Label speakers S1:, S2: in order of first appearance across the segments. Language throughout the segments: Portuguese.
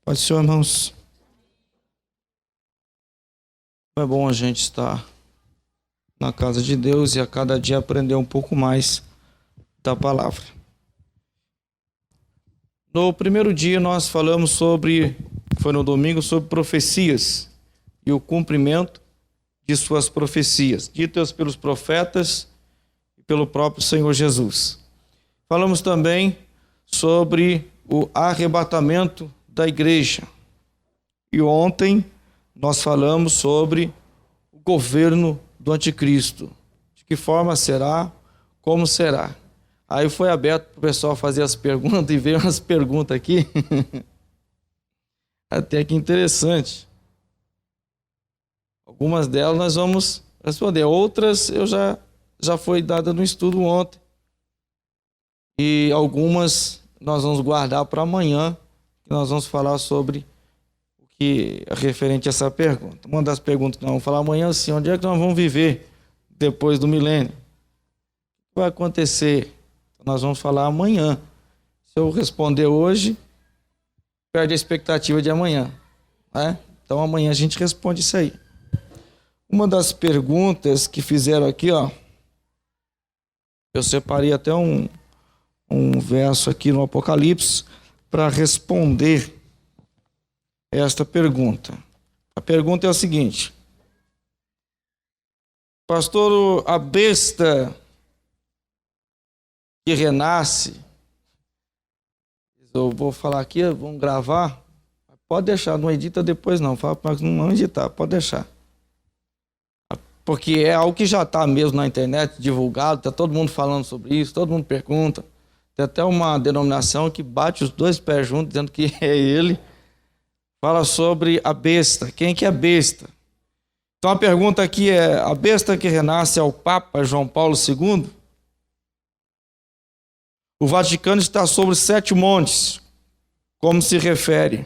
S1: Pode ser, irmãos. É bom a gente estar na casa de Deus e a cada dia aprender um pouco mais da palavra. No primeiro dia nós falamos foi no domingo, sobre profecias e o cumprimento de suas profecias, ditas pelos profetas e pelo próprio Senhor Jesus. Falamos também sobre o arrebatamento da igreja. E ontem nós falamos sobre o governo do anticristo. De que forma será, como será. Aí foi aberto para o pessoal fazer as perguntas e veio umas perguntas aqui. Até que interessante. Algumas delas nós vamos responder. Outras já foi dada no estudo ontem. E algumas nós vamos guardar para amanhã. Nós vamos falar sobre o que é referente a essa pergunta. Uma das perguntas que nós vamos falar amanhã é assim: onde é que nós vamos viver depois do milênio? O que vai acontecer? Nós vamos falar amanhã. Se eu responder hoje, perde a expectativa de amanhã, né? Então amanhã a gente responde isso aí. Uma das perguntas que fizeram aqui, eu separei até um verso aqui no Apocalipse para responder esta pergunta. A pergunta é a seguinte: pastor, a besta que renasce, eu vou falar aqui, vamos gravar, pode deixar, não edita depois não, fala para não editar, pode deixar. Porque é algo que já está mesmo na internet, divulgado, está todo mundo falando sobre isso, todo mundo pergunta. Tem até uma denominação que bate os dois pés juntos, dizendo que é ele. Fala sobre a besta. Quem que é a besta? Então a pergunta aqui é: a besta que renasce é o Papa João Paulo II? O Vaticano está sobre 7 montes, como se refere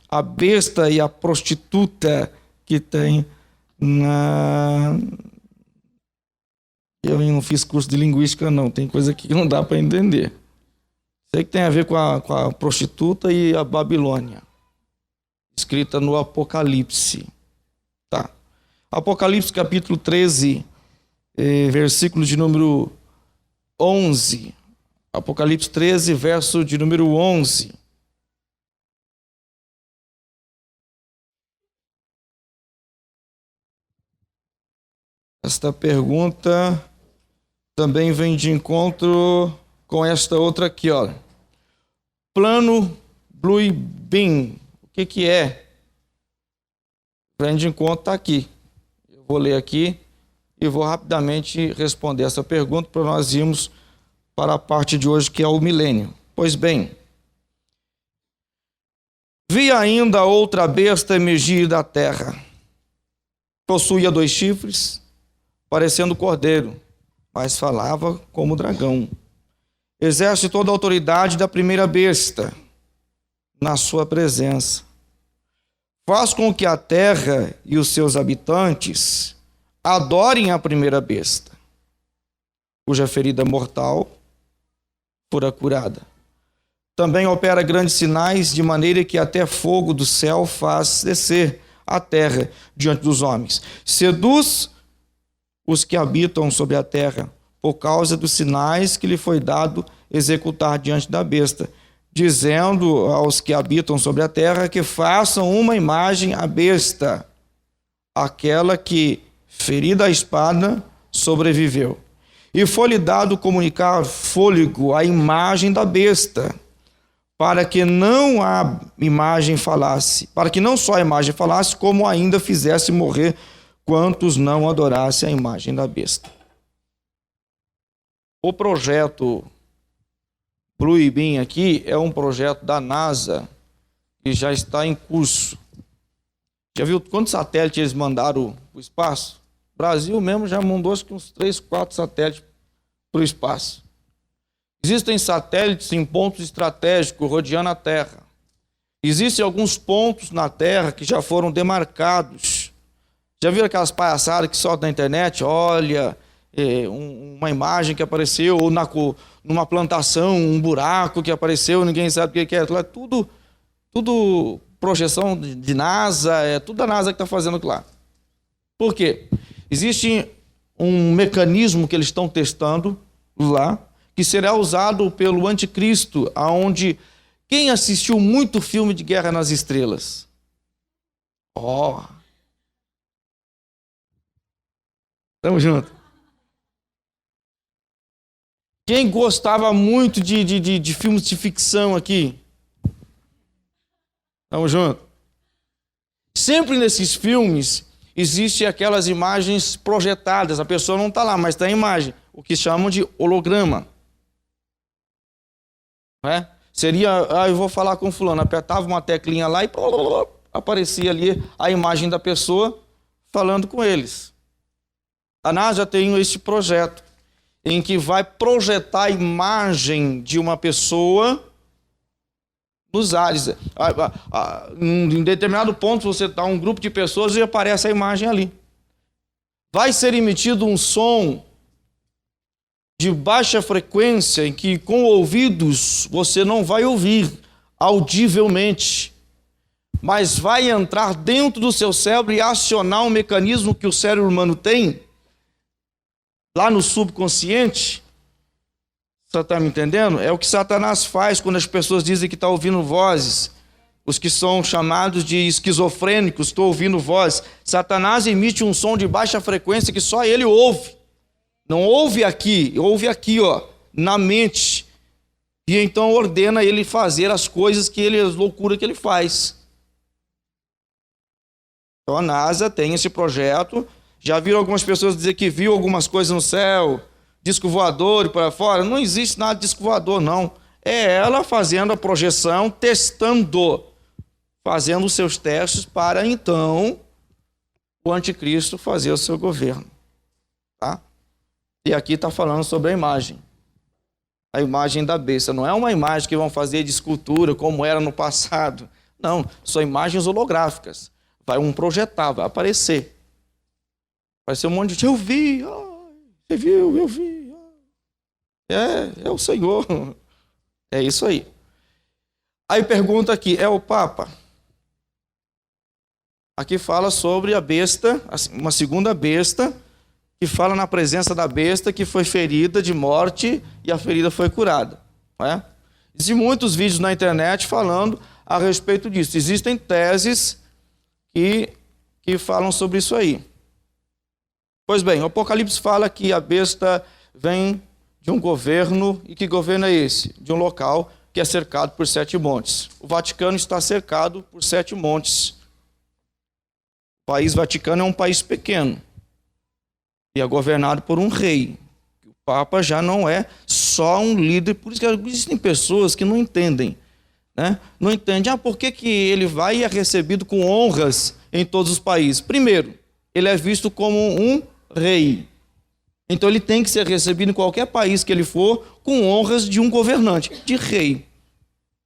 S1: a besta e a prostituta que tem Eu não fiz curso de linguística não, tem coisa aqui que não dá para entender. Sei que tem a ver com a prostituta e a Babilônia, escrita no Apocalipse. Tá. Apocalipse capítulo 13, versículo de número 11. Apocalipse 13, verso de número 11. Esta pergunta também vem de encontro com esta outra aqui, Plano Blue Beam. O que é? Vem de encontro, está aqui. Eu vou ler aqui e vou rapidamente responder essa pergunta para nós irmos para a parte de hoje, que é o milênio. Pois bem, vi ainda outra besta emergir da terra. Possuía 2 chifres, parecendo cordeiro, mas falava como dragão. Exerce toda a autoridade da primeira besta na sua presença. Faz com que a terra e os seus habitantes adorem a primeira besta, cuja ferida mortal fora curada. Também opera grandes sinais, de maneira que até fogo do céu faz descer a terra diante dos homens. Seduz os que habitam sobre a terra, por causa dos sinais que lhe foi dado executar diante da besta, dizendo aos que habitam sobre a terra que façam uma imagem à besta, aquela que, ferida a espada, sobreviveu. E foi-lhe dado comunicar fôlego à imagem da besta, para que não a imagem falasse, para que não só a imagem falasse, como ainda fizesse morrer quantos não adorassem a imagem da besta. O projeto Blue Beam aqui é um projeto da NASA que já está em curso. Já viu quantos satélites eles mandaram para o espaço? O Brasil mesmo já mandou acho que uns 3, 4 satélites para o espaço. Existem satélites em pontos estratégicos rodeando a Terra. Existem alguns pontos na Terra que já foram demarcados. Já viram aquelas palhaçadas que soltam na internet? Olha, uma imagem que apareceu, ou numa plantação, um buraco que apareceu, ninguém sabe o que é. Tudo Tudo projeção de NASA, é tudo a NASA que está fazendo aquilo lá. Por quê? Existe um mecanismo que eles estão testando lá, que será usado pelo anticristo, aonde quem assistiu muito filme de Guerra nas Estrelas? Tamo junto. Quem gostava muito de filmes de ficção aqui? Tamo junto. Sempre nesses filmes existem aquelas imagens projetadas. A pessoa não está lá, mas está a imagem. O que chamam de holograma. Não é? Seria, eu vou falar com fulano. Apertava uma teclinha lá e aparecia ali a imagem da pessoa falando com eles. A NASA tem esse projeto em que vai projetar a imagem de uma pessoa nos ares. Em determinado ponto, você está um grupo de pessoas e aparece a imagem ali. Vai ser emitido um som de baixa frequência em que com ouvidos você não vai ouvir audivelmente, mas vai entrar dentro do seu cérebro e acionar um mecanismo que o cérebro humano tem lá no subconsciente. Você está me entendendo? É o que Satanás faz quando as pessoas dizem que estão ouvindo vozes. Os que são chamados de esquizofrênicos, estão ouvindo vozes. Satanás emite um som de baixa frequência que só ele ouve. Não ouve aqui, na mente. E então ordena ele fazer as coisas as loucuras que ele faz. Então a NASA tem esse projeto. Já viram algumas pessoas dizer que viu algumas coisas no céu, disco voador e para fora? Não existe nada de disco voador, não. É ela fazendo a projeção, testando, fazendo os seus testes para então o anticristo fazer o seu governo. Tá? E aqui está falando sobre a imagem. A imagem da besta. Não é uma imagem que vão fazer de escultura como era no passado. Não, são imagens holográficas. Vai projetar, vai aparecer. Vai ser um monte de gente, eu vi, você viu, eu vi. É o Senhor. É isso aí. Aí pergunta aqui, é o Papa? Aqui fala sobre a besta, uma segunda besta, que fala na presença da besta que foi ferida de morte e a ferida foi curada. Não é? Existem muitos vídeos na internet falando a respeito disso. Existem teses que falam sobre isso aí. Pois bem, o Apocalipse fala que a besta vem de um governo, e que governo é esse? De um local que é cercado por 7 montes. O Vaticano está cercado por 7 montes. O país Vaticano é um país pequeno e é governado por um rei. O Papa já não é só um líder, por isso que existem pessoas que não entendem. Né? Não entendem, por que ele vai e é recebido com honras em todos os países? Primeiro, ele é visto como um rei. Então ele tem que ser recebido em qualquer país que ele for com honras de um governante, de rei.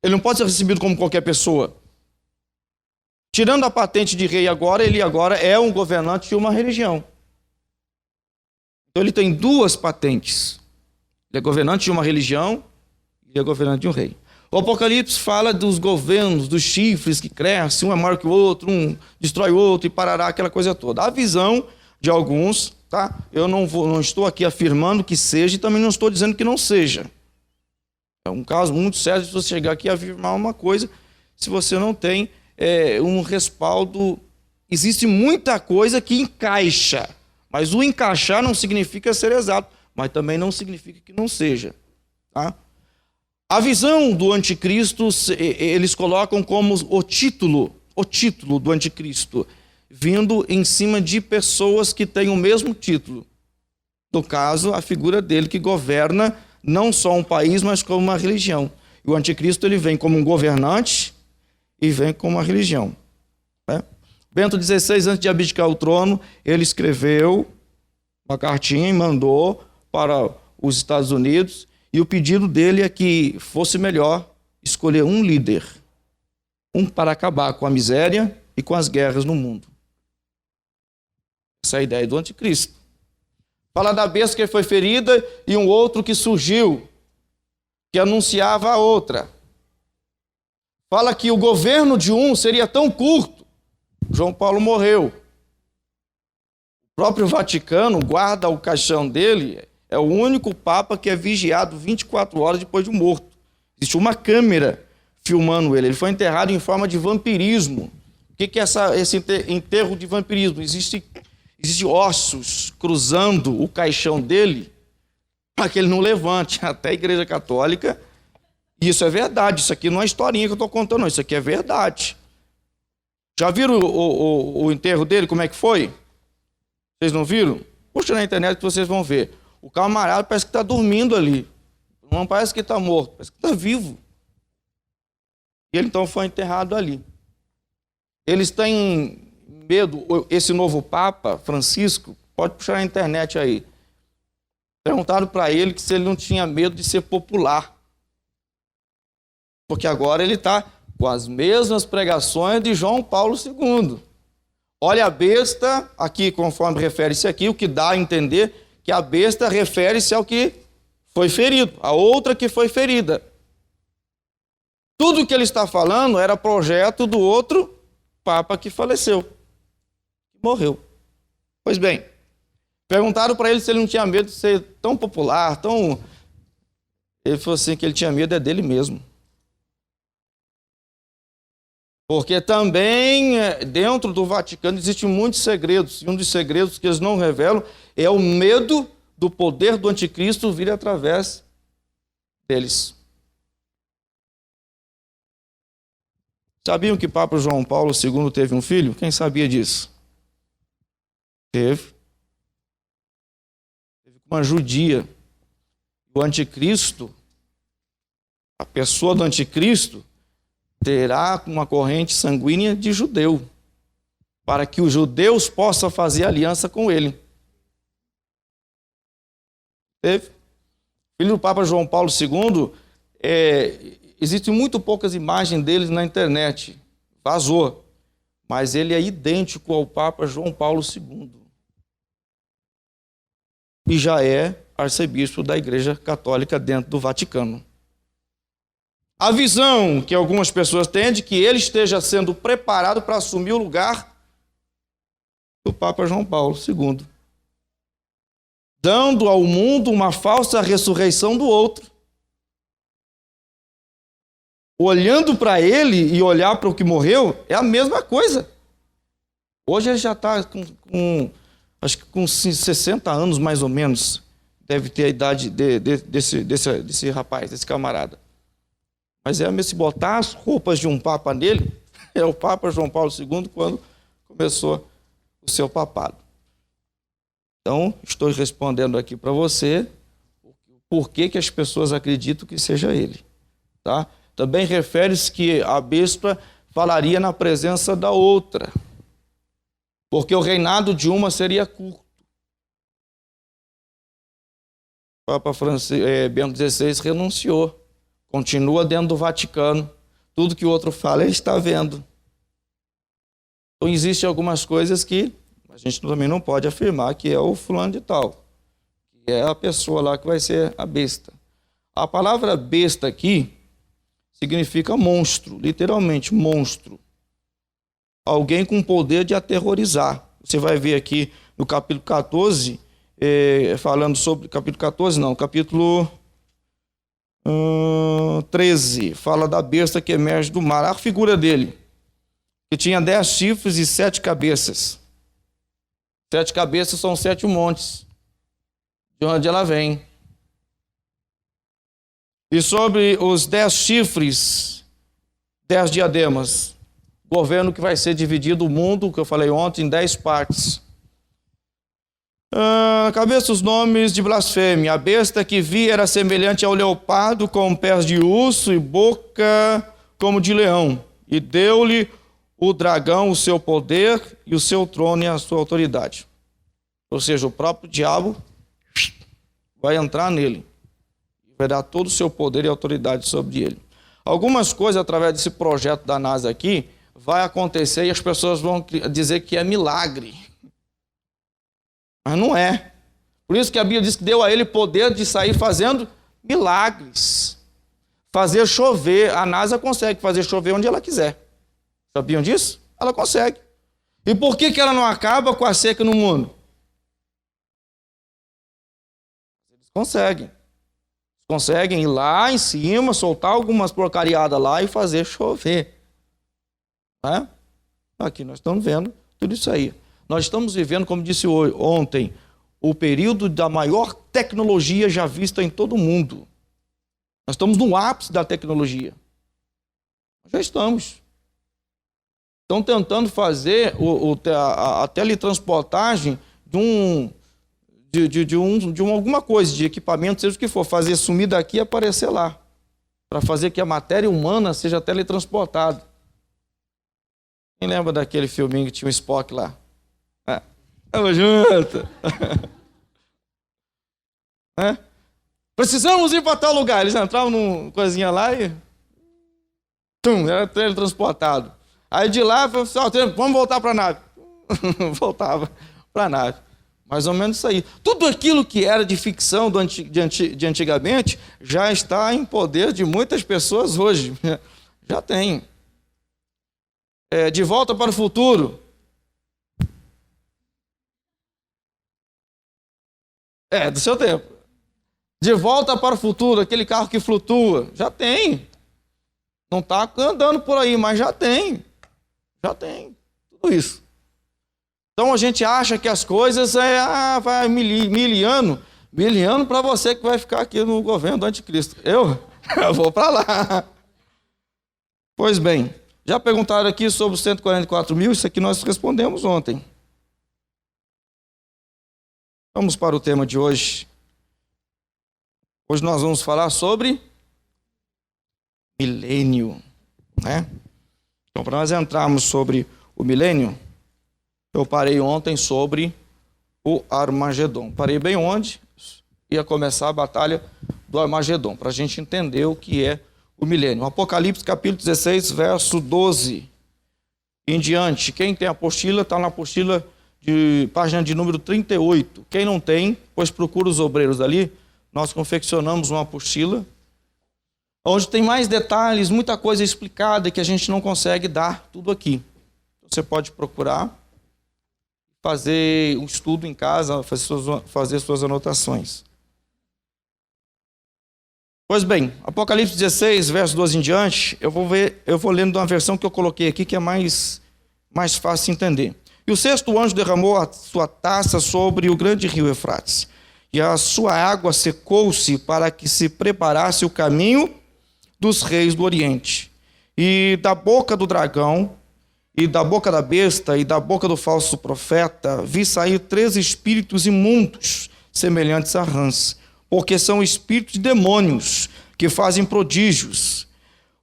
S1: Ele não pode ser recebido como qualquer pessoa. Tirando a patente de rei agora, ele agora é um governante de uma religião. Então ele tem 2 patentes. Ele é governante de uma religião e é governante de um rei. O Apocalipse fala dos governos, dos chifres que crescem, um é maior que o outro, um destrói o outro e parará, aquela coisa toda. A visão de alguns, tá? Eu não estou aqui afirmando que seja e também não estou dizendo que não seja. É um caso muito sério se você chegar aqui e afirmar uma coisa, se você não tem um respaldo. Existe muita coisa que encaixa, mas o encaixar não significa ser exato, mas também não significa que não seja. Tá? A visão do anticristo, eles colocam como o título do anticristo, vindo em cima de pessoas que têm o mesmo título. No caso, a figura dele que governa não só um país, mas como uma religião. E o anticristo ele vem como um governante e vem como uma religião. Né? Bento XVI, antes de abdicar o trono, ele escreveu uma cartinha e mandou para os Estados Unidos, e o pedido dele é que fosse melhor escolher um líder, para acabar com a miséria e com as guerras no mundo. Essa é a ideia do anticristo. Fala da besta que foi ferida e um outro que surgiu, que anunciava a outra. fala que o governo de um seria tão curto. João Paulo morreu. O próprio Vaticano guarda o caixão dele, é o único papa que é vigiado 24 horas depois de morto. Existe uma câmera filmando ele. Ele foi enterrado em forma de vampirismo. O que é esse enterro de vampirismo? Existe ossos cruzando o caixão dele para que ele não levante. Até a Igreja Católica, isso é verdade. Isso aqui não é historinha que eu estou contando, não. Isso aqui é verdade. Já viram o enterro dele, como é que foi? Vocês não viram? Puxa na internet que vocês vão ver. O camarada parece que está dormindo ali. Não parece que está morto, parece que está vivo. E ele então foi enterrado ali. Eles têm medo, esse novo Papa, Francisco, pode puxar na internet aí. Perguntaram para ele que se ele não tinha medo de ser popular. Porque agora ele está com as mesmas pregações de João Paulo II. Olha a besta, aqui conforme refere-se aqui, o que dá a entender que a besta refere-se ao que foi ferido, a outra que foi ferida. Tudo que ele está falando era projeto do outro Papa que faleceu, que morreu. Pois bem, perguntaram para ele se ele não tinha medo de ser tão popular, tão... Ele falou assim que ele tinha medo dele mesmo. Porque também dentro do Vaticano existem muitos segredos, e um dos segredos que eles não revelam é o medo do poder do anticristo vir através deles. Sabiam que Papa João Paulo II teve um filho? Quem sabia disso? Teve. Teve uma judia. O anticristo, a pessoa do anticristo, terá uma corrente sanguínea de judeu, para que os judeus possam fazer aliança com ele. Teve. Filho do Papa João Paulo II, existem muito poucas imagens dele na internet, vazou, mas ele é idêntico ao Papa João Paulo II. E já é arcebispo da Igreja Católica dentro do Vaticano. A visão que algumas pessoas têm é de que ele esteja sendo preparado para assumir o lugar do Papa João Paulo II, dando ao mundo uma falsa ressurreição do outro. Olhando para ele e olhar para o que morreu é a mesma coisa. Hoje ele já está acho que com 60 anos mais ou menos, deve ter a idade desse rapaz, desse camarada. Mas se botar as roupas de um papa nele, é o Papa João Paulo II quando começou o seu papado. Então, estou respondendo aqui para você por que as pessoas acreditam que seja ele. Tá? Também refere-se que a besta falaria na presença da outra, porque o reinado de uma seria curto. O Papa Bento XVI renunciou. Continua dentro do Vaticano. Tudo que o outro fala, ele está vendo. Então, existem algumas coisas que a gente também não pode afirmar que é o fulano de tal, que é a pessoa lá que vai ser a besta. A palavra besta aqui significa monstro, literalmente monstro. Alguém com poder de aterrorizar. Você vai ver aqui no capítulo 14, falando sobre... Capítulo 14 não, capítulo... 13, fala da besta que emerge do mar. A figura dele, que tinha 10 chifres e 7 cabeças. 7 cabeças são 7 montes, de onde ela vem. E sobre os 10 chifres, 10 diademas. Governo que vai ser dividido o mundo, que eu falei ontem, em 10 partes. Cabeça os nomes de blasfêmia. A besta que vi era semelhante ao leopardo, com pés de urso e boca como de leão. E deu-lhe o dragão o seu poder e o seu trono e a sua autoridade. Ou seja, o próprio diabo vai entrar nele. Vai dar todo o seu poder e autoridade sobre ele. Algumas coisas, através desse projeto da NASA aqui, vai acontecer e as pessoas vão dizer que é milagre. Mas não é. Por isso que a Bíblia diz que deu a ele poder de sair fazendo milagres. fazer chover. A NASA consegue fazer chover onde ela quiser. Sabiam disso? Ela consegue. E por que ela não acaba com a seca no mundo? Eles conseguem. Conseguem ir lá em cima, soltar algumas porcariadas lá e fazer chover. Né? Aqui nós estamos vendo tudo isso aí. Nós estamos vivendo, como disse ontem, o período da maior tecnologia já vista em todo o mundo. Nós estamos no ápice da tecnologia. Já estamos. Estão tentando fazer a teletransportagem de alguma coisa, de equipamento, seja o que for, fazer sumir daqui e aparecer lá, para fazer que a matéria humana seja teletransportada. Quem lembra daquele filminho que tinha o Spock lá? Tamo junto. Precisamos ir para tal lugar. Eles entravam numa coisinha lá e era teletransportado. Aí de lá, vamos voltar para a nave. Voltava para a nave. Mais ou menos isso aí. Tudo aquilo que era de ficção de antigamente já está em poder de muitas pessoas hoje. Já tem. De Volta para o Futuro. Do seu tempo. De Volta para o Futuro, aquele carro que flutua. Já tem. Não está andando por aí, mas já tem. Já tem. Tudo isso. Então a gente acha que as coisas vai miliano para você que vai ficar aqui no governo do anticristo. Eu vou para lá. Pois bem, já perguntaram aqui sobre os 144 mil, isso aqui nós respondemos ontem. Vamos para o tema de hoje. Hoje nós vamos falar sobre milênio, né? Então, para nós entrarmos sobre o milênio, eu parei ontem sobre o Armagedon. Parei bem onde ia começar a batalha do Armagedon, para a gente entender o que é o milênio. Apocalipse capítulo 16, verso 12 em diante. Quem tem a apostila, está na apostila de página de número 38. Quem não tem, pois procura os obreiros ali. Nós confeccionamos uma apostila onde tem mais detalhes, muita coisa explicada que a gente não consegue dar tudo aqui. Você pode procurar, fazer um estudo em casa, fazer suas anotações. Pois bem, Apocalipse 16, verso 12 em diante, eu vou lendo uma versão que eu coloquei aqui, que é mais fácil de entender. E o sexto anjo derramou a sua taça sobre o grande rio Eufrates, e a sua água secou-se para que se preparasse o caminho dos reis do Oriente. E da boca do dragão, e da boca da besta, e da boca do falso profeta, vi sair 3 espíritos imundos, semelhantes a rãs, porque são espíritos de demônios, que fazem prodígios,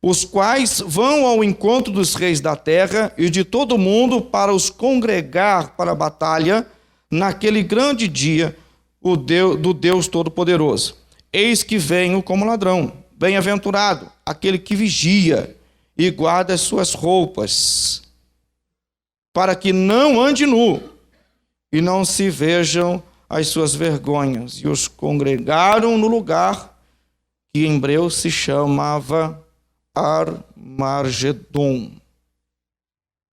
S1: os quais vão ao encontro dos reis da terra e de todo o mundo para os congregar para a batalha naquele grande dia do Deus Todo-Poderoso. Eis que venho como ladrão. Bem-aventurado aquele que vigia e guarda as suas roupas, para que não ande nu e não se vejam as suas vergonhas. E os congregaram no lugar que em hebreu se chamava Armagedon.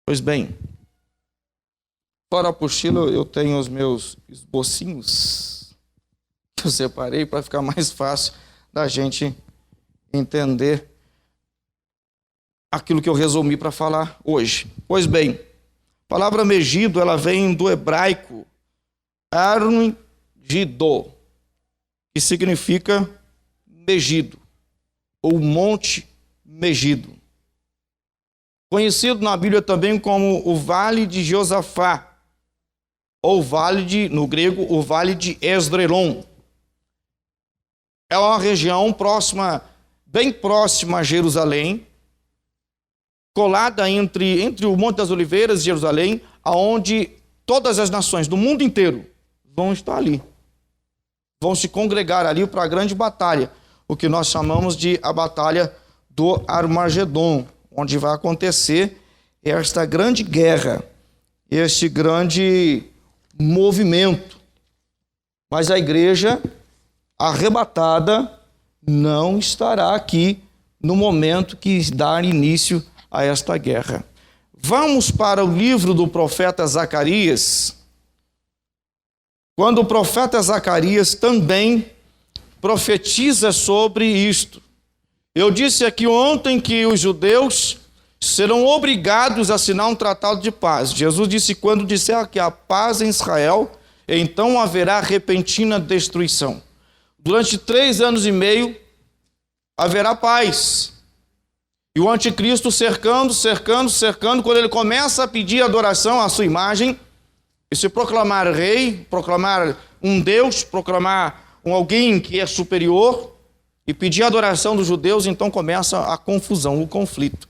S1: Pois bem, fora a apostila, eu tenho os meus esbocinhos que eu separei para ficar mais fácil da gente entender aquilo que eu resumi para falar hoje. Pois bem, a palavra Megido, ela vem do hebraico Armagedon, que significa Megido, ou Monte Megido. Conhecido na Bíblia também como o Vale de Josafá, ou no grego, o Vale de Esdrelon. É uma região bem próxima a Jerusalém, colada entre o Monte das Oliveiras e Jerusalém, aonde todas as nações do mundo inteiro vão estar ali. Vão se congregar ali para a grande batalha, o que nós chamamos de a Batalha do Armagedon, onde vai acontecer esta grande guerra, este grande movimento. Mas a igreja arrebatada não estará aqui no momento que dá início a esta guerra. Vamos para o livro do profeta Zacarias, quando o profeta Zacarias também profetiza sobre isto. Eu disse aqui ontem que os judeus serão obrigados a assinar um tratado de paz. Jesus disse: quando disser que há paz em Israel, então haverá repentina destruição. Durante 3 anos e meio haverá paz. E o anticristo cercando, quando ele começa a pedir adoração à sua imagem, e se proclamar rei, proclamar um Deus, proclamar alguém que é superior, e pedir adoração dos judeus, então começa a confusão, o conflito.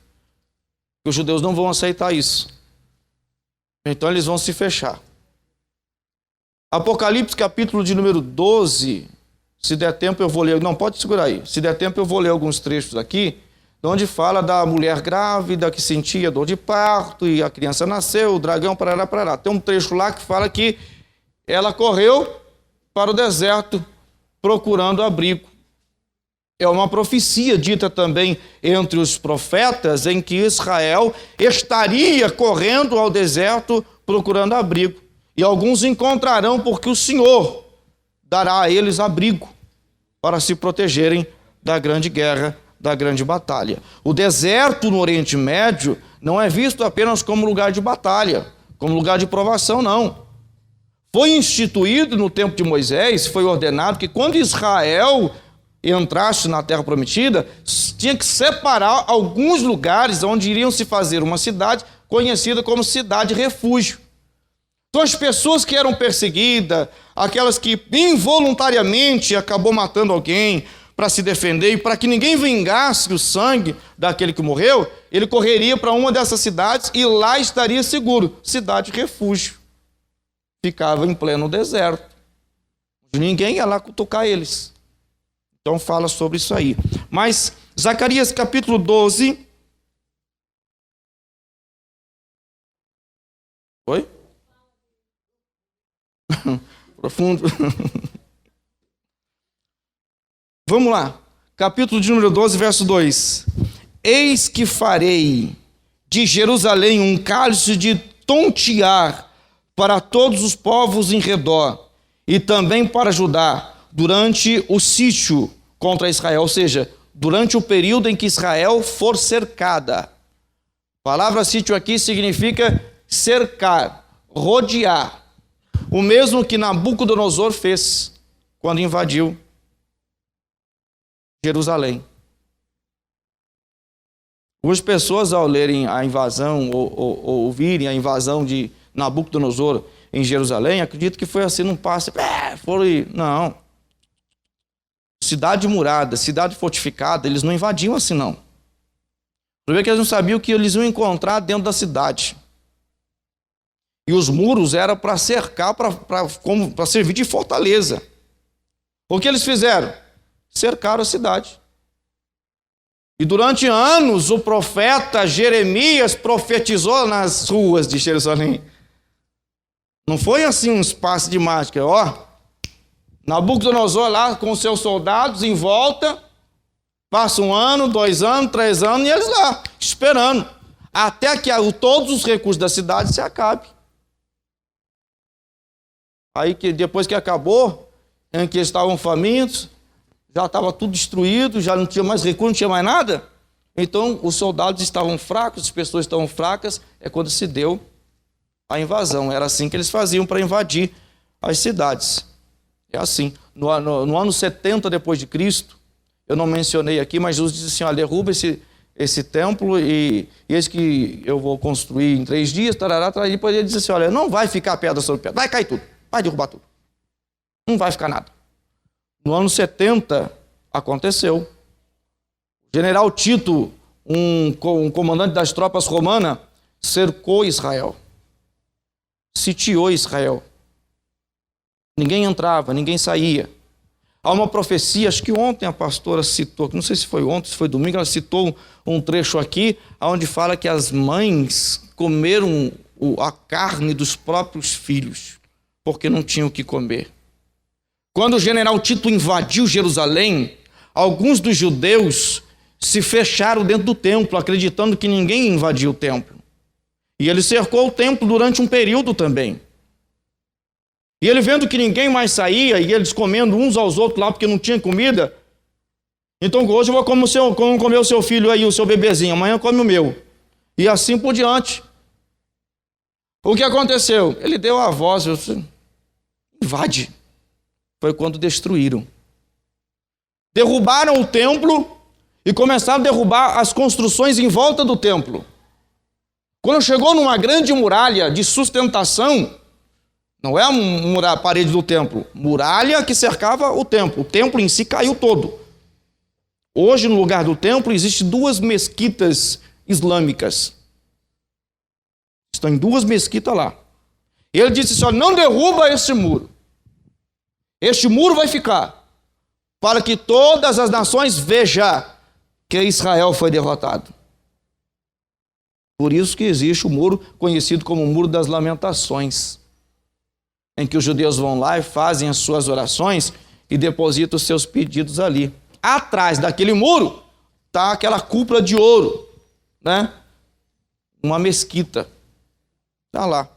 S1: Os judeus não vão aceitar isso. Então eles vão se fechar. Apocalipse capítulo de número 12, se der tempo eu vou ler, não, pode segurar aí, se der tempo eu vou ler alguns trechos aqui, onde fala da mulher grávida que sentia dor de parto e a criança nasceu, o dragão parará. Tem um trecho lá que fala que ela correu para o deserto procurando abrigo. É uma profecia dita também entre os profetas em que Israel estaria correndo ao deserto procurando abrigo. E alguns encontrarão porque o Senhor dará a eles abrigo para se protegerem da grande guerra, da grande batalha. O deserto no Oriente Médio não é visto apenas como lugar de batalha, como lugar de provação, não. Foi instituído no tempo de Moisés, foi ordenado que quando Israel entrasse na terra prometida, tinha que separar alguns lugares onde iriam se fazer uma cidade conhecida como cidade refúgio. Então as pessoas que eram perseguidas, aquelas que involuntariamente acabou matando alguém para se defender e para que ninguém vingasse o sangue daquele que morreu, ele correria para uma dessas cidades e lá estaria seguro, cidade refúgio. Ficava em pleno deserto. Ninguém ia lá cutucar eles. Então fala sobre isso aí. Mas Zacarias capítulo 12. Oi? Profundo. Vamos lá. Capítulo de número 12, verso 2. Eis que farei de Jerusalém um cálice de tontear para todos os povos em redor, e também para Judá, durante o sítio contra Israel, ou seja, durante o período em que Israel for cercada. A palavra sítio aqui significa cercar, rodear. O mesmo que Nabucodonosor fez quando invadiu Jerusalém. As pessoas, ao lerem a invasão ou ouvirem a invasão de Nabucodonosor em Jerusalém, acreditam que foi assim num passe. Não. Cidade murada, cidade fortificada, eles não invadiam assim, não. O problema é que eles não sabiam o que eles iam encontrar dentro da cidade. E os muros eram para cercar, para servir de fortaleza. O que eles fizeram? Cercaram a cidade. E durante anos o profeta Jeremias profetizou nas ruas de Jerusalém. Não foi assim um espaço de mágica, Nabucodonosor lá com seus soldados em volta, passa 1 ano, 2 anos, 3 anos, e eles lá, esperando, até que todos os recursos da cidade se acabem. Aí que depois que acabou, em que eles estavam famintos, já estava tudo destruído, já não tinha mais recurso, não tinha mais nada. Então os soldados estavam fracos, as pessoas estavam fracas, é quando se deu a invasão. Era assim que eles faziam para invadir as cidades. É assim. No ano 70 depois de Cristo, eu não mencionei aqui, mas Jesus disse assim: derruba esse templo e eis que eu vou construir em 3 dias, e depois ele disse assim: não vai ficar pedra sobre pedra, vai cair tudo, vai derrubar tudo. Não vai ficar nada. No ano 70 aconteceu. O general Tito, um comandante das tropas romanas, cercou Israel. Sitiou Israel. Ninguém entrava, ninguém saía. Há uma profecia, acho que ontem a pastora citou, não sei se foi ontem, se foi domingo, ela citou um trecho aqui, onde fala que as mães comeram a carne dos próprios filhos, porque não tinham o que comer. Quando o general Tito invadiu Jerusalém, alguns dos judeus se fecharam dentro do templo, acreditando que ninguém invadia o templo. E ele cercou o templo durante um período também. E ele vendo que ninguém mais saía, e eles comendo uns aos outros lá, porque não tinha comida. Então hoje eu vou comer o seu filho aí, o seu bebezinho, amanhã come o meu. E assim por diante. O que aconteceu? Ele deu a voz, invade. Foi quando destruíram. Derrubaram o templo e começaram a derrubar as construções em volta do templo. Quando chegou numa grande muralha de sustentação, não é a parede do templo, muralha que cercava o templo em si caiu todo. Hoje, no lugar do templo, existem 2 mesquitas islâmicas. Estão em 2 mesquitas lá. Ele disse assim, olha, não derruba esse muro. Este muro vai ficar, para que todas as nações vejam que Israel foi derrotado. Por isso que existe o muro conhecido como o Muro das Lamentações, em que os judeus vão lá e fazem as suas orações e depositam os seus pedidos ali. Atrás daquele muro está aquela cúpula de ouro, né? Uma mesquita. Está lá.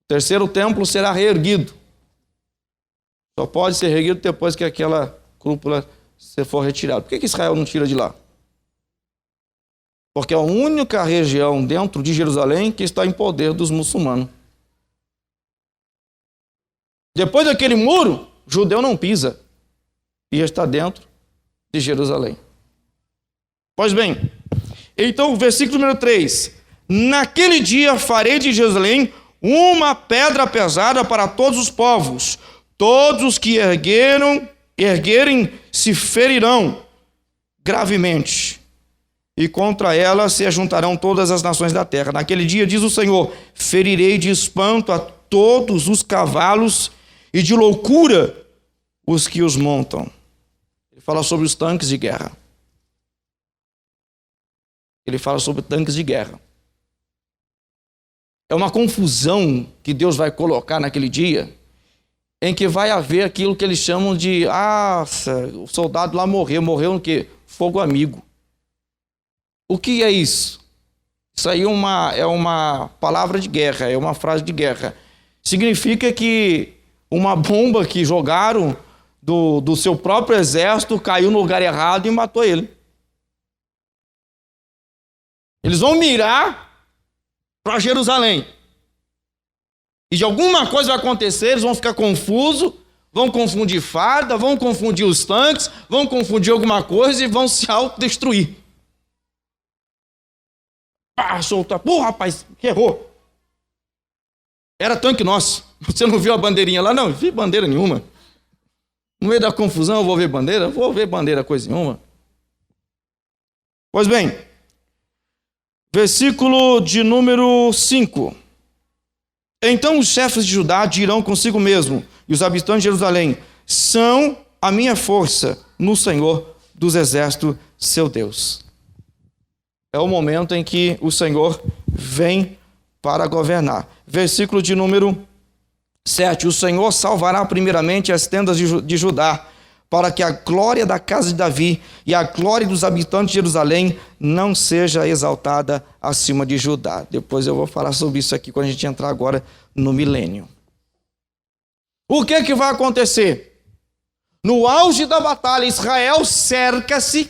S1: O 3º templo será reerguido. Só pode ser reerguido depois que aquela cúpula for retirada. Por que Israel não tira de lá? Porque é a única região dentro de Jerusalém que está em poder dos muçulmanos. Depois daquele muro, judeu não pisa. E está dentro de Jerusalém. Pois bem, então o versículo número 3. Naquele dia farei de Jerusalém uma pedra pesada para todos os povos. Todos os que erguerem se ferirão gravemente. E contra ela se ajuntarão todas as nações da terra. Naquele dia, diz o Senhor, ferirei de espanto a todos os cavalos e de loucura os que os montam. Ele fala sobre os tanques de guerra. Ele fala sobre tanques de guerra. É uma confusão que Deus vai colocar naquele dia, em que vai haver aquilo que eles chamam de, o soldado lá morreu no quê? Fogo amigo. O que é isso? Isso aí é uma palavra de guerra, é uma frase de guerra. Significa que uma bomba que jogaram do seu próprio exército caiu no lugar errado e matou ele. Eles vão mirar para Jerusalém. E de alguma coisa vai acontecer, eles vão ficar confusos, vão confundir farda, vão confundir os tanques, vão confundir alguma coisa e vão se autodestruir. Soltar. Pô, rapaz, que errou. Era tanque nosso. Você não viu a bandeirinha lá? Não, vi bandeira nenhuma. No meio da confusão, eu vou ver bandeira? Vou ver bandeira coisa nenhuma. Pois bem, versículo de número 5. Então os chefes de Judá dirão consigo mesmo, e os habitantes de Jerusalém, são a minha força no Senhor dos exércitos, seu Deus. É o momento em que o Senhor vem para governar. Versículo de número 7. O Senhor salvará primeiramente as tendas de Judá, para que a glória da casa de Davi e a glória dos habitantes de Jerusalém não seja exaltada acima de Judá. Depois eu vou falar sobre isso aqui quando a gente entrar agora no milênio. O que vai acontecer? No auge da batalha, Israel cerca-se,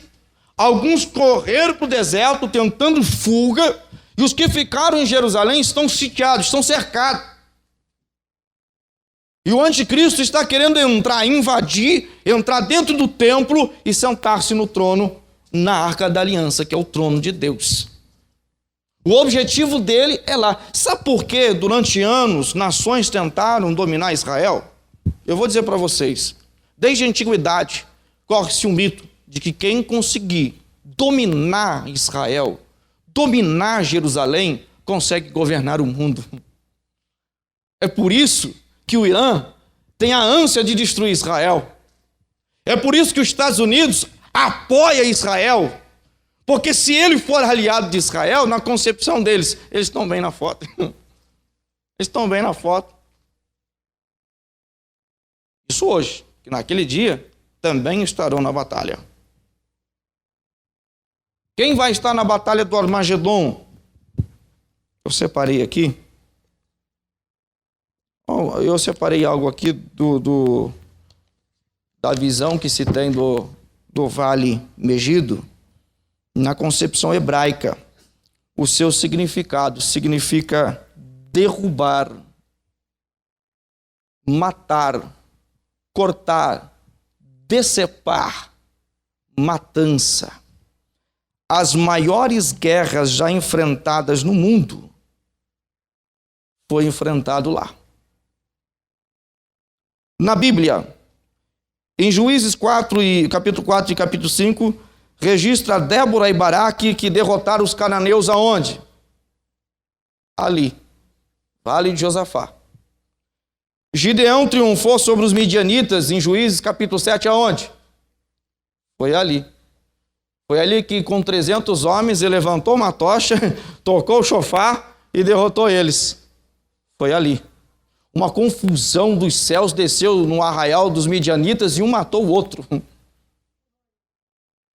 S1: alguns correram para o deserto tentando fuga, e os que ficaram em Jerusalém estão sitiados, estão cercados. E o anticristo está querendo invadir, entrar dentro do templo e sentar-se no trono, na Arca da Aliança, que é o trono de Deus. O objetivo dele é lá. Sabe por que durante anos nações tentaram dominar Israel? Eu vou dizer para vocês, desde a antiguidade, corre-se um mito de que quem conseguir dominar Israel, dominar Jerusalém, consegue governar o mundo. É por isso que o Irã tem a ânsia de destruir Israel. É por isso que os Estados Unidos apoia Israel, porque se ele for aliado de Israel, na concepção deles, eles estão bem na foto. Eles estão bem na foto. Isso hoje, que naquele dia também estarão na batalha. Quem vai estar na batalha do Armagedon? Eu separei aqui. Eu separei algo aqui da visão que se tem do Vale Megido na concepção hebraica. O seu significado significa derrubar, matar, cortar, decepar, matança. As maiores guerras já enfrentadas no mundo foi enfrentado lá. Na Bíblia, em Juízes 4 e capítulo 4 e capítulo 5, registra Débora e Baraque que derrotaram os cananeus aonde? Ali, Vale de Josafá. Gideão triunfou sobre os midianitas em Juízes capítulo 7 aonde? Foi ali. Foi ali que com 300 homens ele levantou uma tocha, tocou o chofar e derrotou eles. Foi ali. Uma confusão dos céus desceu no arraial dos midianitas e um matou o outro.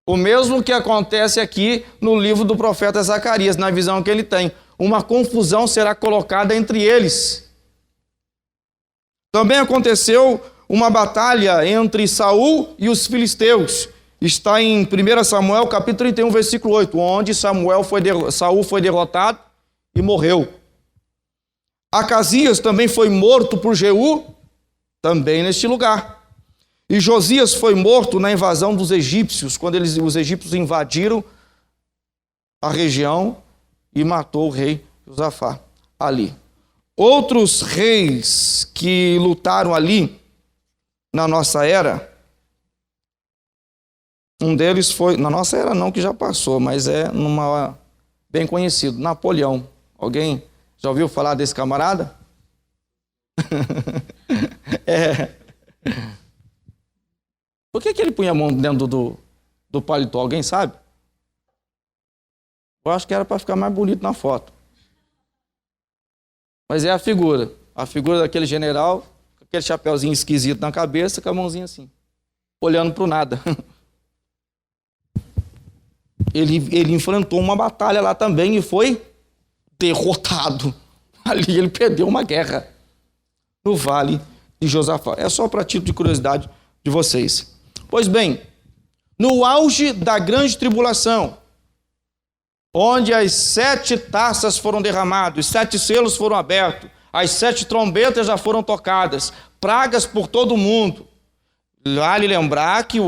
S1: O mesmo que acontece aqui no livro do profeta Zacarias, na visão que ele tem. Uma confusão será colocada entre eles. Também aconteceu uma batalha entre Saul e os filisteus. Está em 1 Samuel, capítulo 31, versículo 8, onde Saul foi derrotado e morreu. Acasias também foi morto por Jeú, também neste lugar. E Josias foi morto na invasão dos egípcios, quando os egípcios invadiram a região e matou o rei Josafá ali. Outros reis que lutaram ali na nossa era, um deles foi, na nossa era não, que já passou, mas é bem conhecido, Napoleão. Alguém já ouviu falar desse camarada? Por que ele punha a mão dentro do paletó? Alguém sabe? Eu acho que era para ficar mais bonito na foto. Mas é a figura daquele general, com aquele chapéuzinho esquisito na cabeça, com a mãozinha assim, olhando para o nada. Ele enfrentou uma batalha lá também e foi derrotado. Ali ele perdeu uma guerra no Vale de Josafá. É só para título de curiosidade de vocês. Pois bem, no auge da grande tribulação, onde as 7 taças foram derramadas, os 7 selos foram abertos, as 7 trombetas já foram tocadas, pragas por todo o mundo. Vale lembrar que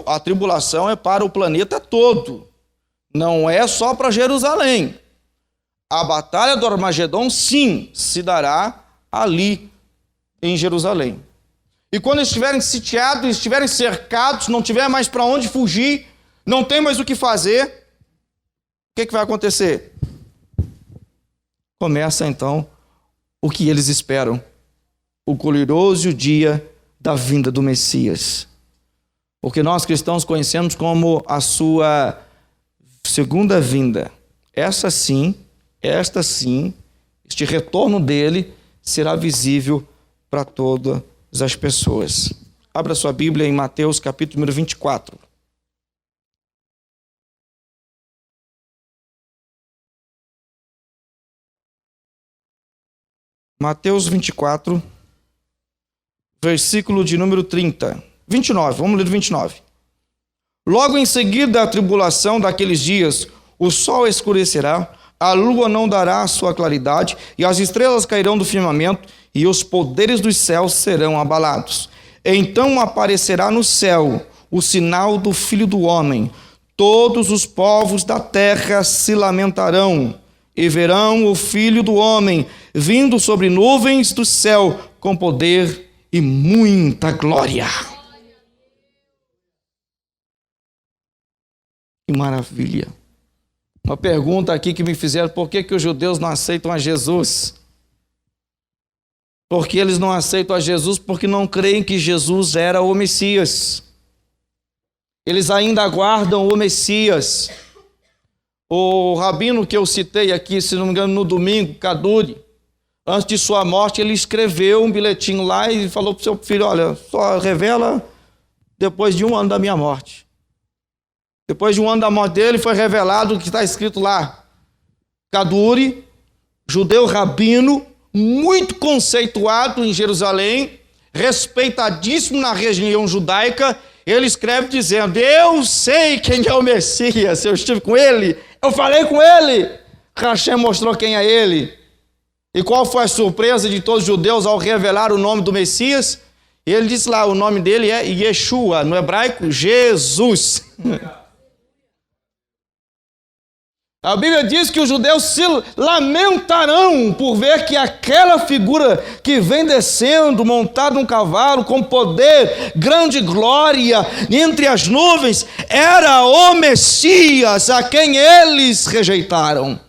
S1: a tribulação é para o planeta todo, não é só para Jerusalém. A batalha do Armagedon, sim, se dará ali em Jerusalém. E quando estiverem sitiados, estiverem cercados, não tiver mais para onde fugir, não tem mais o que fazer, o que vai acontecer? Começa então o que eles esperam, o glorioso dia da vinda do Messias. Porque nós cristãos conhecemos como a sua segunda vinda. Esta sim, este retorno dele será visível para todas as pessoas. Abra sua Bíblia em Mateus capítulo número 24. Mateus 24, versículo de número 30. 29, vamos ler 29. Logo em seguida a tribulação daqueles dias, o sol escurecerá, a lua não dará sua claridade, e as estrelas cairão do firmamento, e os poderes dos céus serão abalados. Então aparecerá no céu o sinal do Filho do Homem. Todos os povos da terra se lamentarão, e verão o Filho do Homem vindo sobre nuvens do céu com poder e muita glória. Que maravilha. Uma pergunta aqui que me fizeram: por que os judeus não aceitam a Jesus? Porque eles não aceitam a Jesus porque não creem que Jesus era o Messias. Eles ainda aguardam o Messias. O rabino que eu citei aqui, se não me engano, no domingo, Kaduri, antes de sua morte, ele escreveu um bilhetinho lá e falou para o seu filho: olha, só revela depois de 1 ano da minha morte. Depois de um ano da morte dele, foi revelado o que está escrito lá. Kaduri, judeu rabino, muito conceituado em Jerusalém, respeitadíssimo na região judaica, ele escreve dizendo: eu sei quem é o Messias, eu estive com ele, eu falei com ele. Hashem mostrou quem é ele. E qual foi a surpresa de todos os judeus ao revelar o nome do Messias? Ele disse lá, o nome dele é Yeshua, no hebraico, Jesus. A Bíblia diz que os judeus se lamentarão por ver que aquela figura que vem descendo, montado num cavalo, com poder, grande glória, entre as nuvens, era o Messias, a quem eles rejeitaram.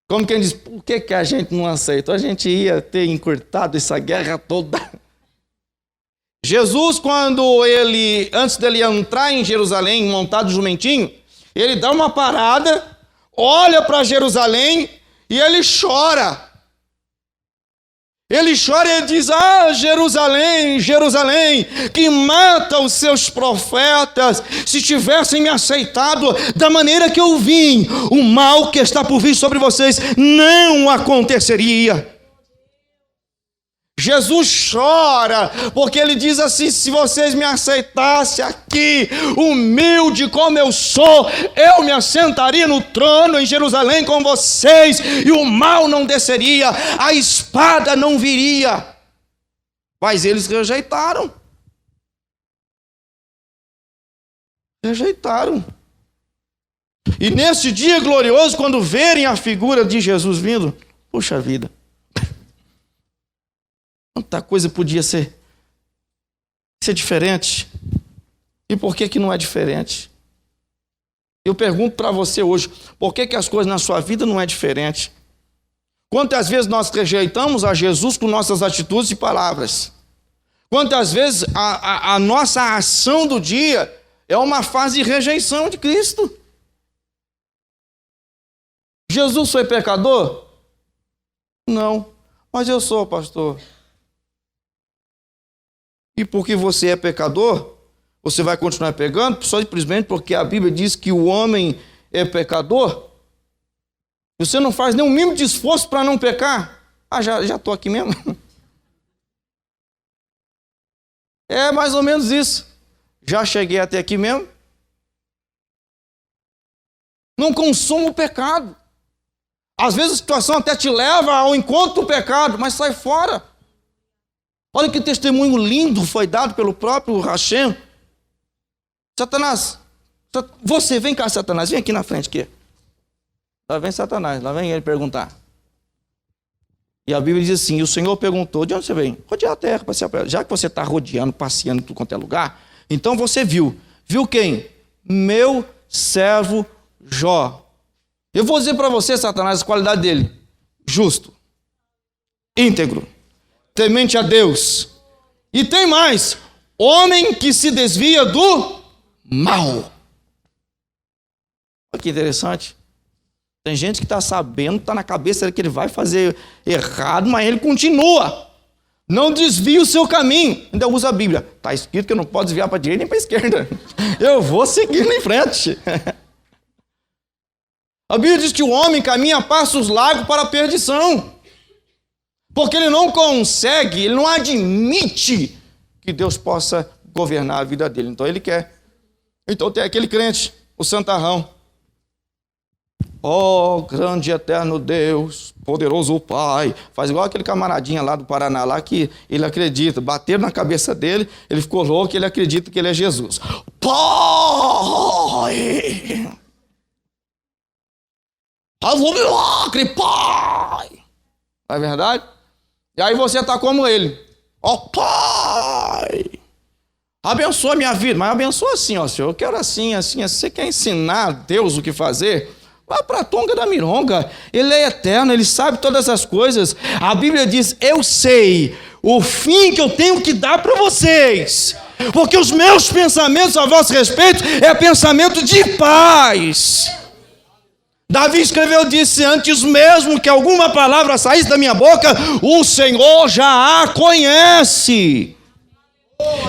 S1: Como quem diz, por que a gente não aceitou? A gente ia ter encurtado essa guerra toda. Jesus, antes dele entrar em Jerusalém, montado jumentinho, ele dá uma parada, olha para Jerusalém e ele chora. Ele chora e ele diz: ah, Jerusalém, Jerusalém, que mata os seus profetas. Se tivessem me aceitado da maneira que eu vim, o mal que está por vir sobre vocês não aconteceria. Jesus chora, porque ele diz assim: se vocês me aceitassem aqui, humilde como eu sou, eu me assentaria no trono em Jerusalém com vocês, e o mal não desceria, a espada não viria. Mas eles rejeitaram. Rejeitaram. E nesse dia glorioso, quando verem a figura de Jesus vindo, puxa vida, quanta coisa podia ser diferente. E por que não é diferente? Eu pergunto para você hoje, por que as coisas na sua vida não é diferente? Quantas vezes nós rejeitamos a Jesus com nossas atitudes e palavras? Quantas vezes a nossa ação do dia é uma fase de rejeição de Cristo? Jesus foi pecador? Não, mas eu sou, pastor. E porque você é pecador, você vai continuar pegando, só simplesmente porque a Bíblia diz que o homem é pecador? Você não faz nenhum mínimo de esforço para não pecar? Ah, já estou aqui mesmo. É mais ou menos isso. Já cheguei até aqui mesmo. Não consuma o pecado. Às vezes a situação até te leva ao encontro do pecado, mas sai fora. Olha que testemunho lindo foi dado pelo próprio Hashem. Satanás, você, vem cá, Satanás, vem aqui na frente aqui. Lá vem Satanás, lá vem ele perguntar. E a Bíblia diz assim, e o Senhor perguntou: de onde você vem? Rodear a terra, passear para ela. Já que você está rodeando, passeando em tudo quanto é lugar, então você viu. Viu quem? Meu servo Jó. Eu vou dizer para você, Satanás, a qualidade dele: justo, íntegro, temente a Deus. E tem mais: homem que se desvia do mal. Olha que interessante. Tem gente que está sabendo, está na cabeça que ele vai fazer errado, mas ele continua. Não desvia o seu caminho. Ainda usa a Bíblia. Está escrito que eu não posso desviar para a direita nem para a esquerda. Eu vou seguindo em frente. A Bíblia diz que o homem caminha a passos largos para a perdição. Porque ele não consegue, ele não admite que Deus possa governar a vida dele. Então ele quer. Então tem aquele crente, o santarrão. Ó, grande e eterno Deus, poderoso Pai. Faz igual aquele camaradinha lá do Paraná, lá que ele acredita. Bateram na cabeça dele, ele ficou louco, ele acredita que ele é Jesus. Pai! Faz um milagre, Pai! Não é verdade? E aí você está como ele. Ó, Pai! Abençoa a minha vida. Mas abençoa assim, ó, Senhor. Eu quero assim, assim, assim. Você quer ensinar a Deus o que fazer? Vai para a tonga da mironga. Ele é eterno, ele sabe todas as coisas. A Bíblia diz: eu sei o fim que eu tenho que dar para vocês, porque os meus pensamentos a vosso respeito é pensamento de paz. Davi escreveu, disse: antes mesmo que alguma palavra saísse da minha boca, o Senhor já a conhece.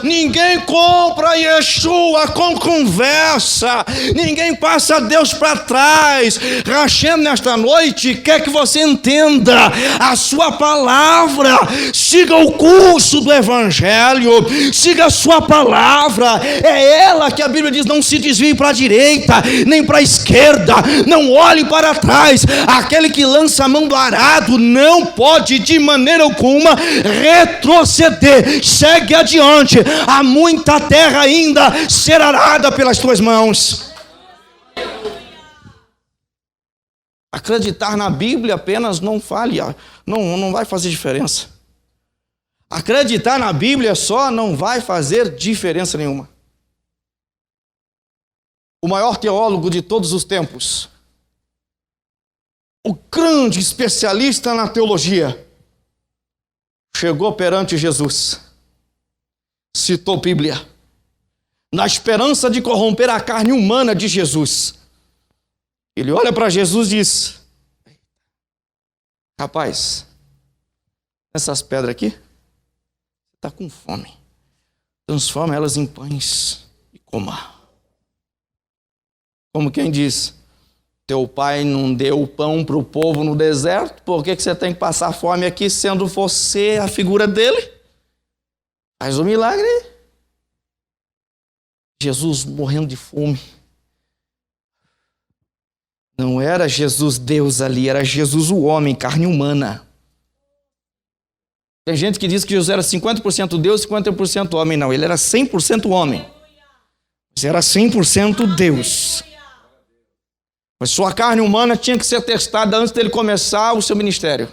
S1: Ninguém compra Yeshua com conversa. Ninguém passa Deus para trás. Hashem, nesta noite, quer que você entenda a sua palavra. Siga o curso do Evangelho. Siga a sua palavra. É ela que a Bíblia diz: não se desvie para a direita, nem para a esquerda. Não olhe para trás. Aquele que lança a mão do arado não pode de maneira alguma retroceder. Segue adiante. Há muita terra ainda ser arada pelas tuas mãos. Acreditar na Bíblia apenas não vai fazer diferença. Acreditar na Bíblia só não vai fazer diferença nenhuma. O maior teólogo de todos os tempos, o grande especialista na teologia, chegou perante Jesus, citou a Bíblia, na esperança de corromper a carne humana de Jesus. Ele olha para Jesus e diz: rapaz, essas pedras aqui, você está com fome, transforma elas em pães e coma. Como quem diz: teu pai não deu pão para o povo no deserto, por que você tem que passar fome aqui, sendo você a figura dele? Faz um milagre. Jesus morrendo de fome. Não era Jesus Deus ali, era Jesus o homem, carne humana. Tem gente que diz que Jesus era 50% Deus, 50% homem. Não, ele era 100% homem. Mas era 100% Deus. Mas sua carne humana tinha que ser testada antes dele começar o seu ministério.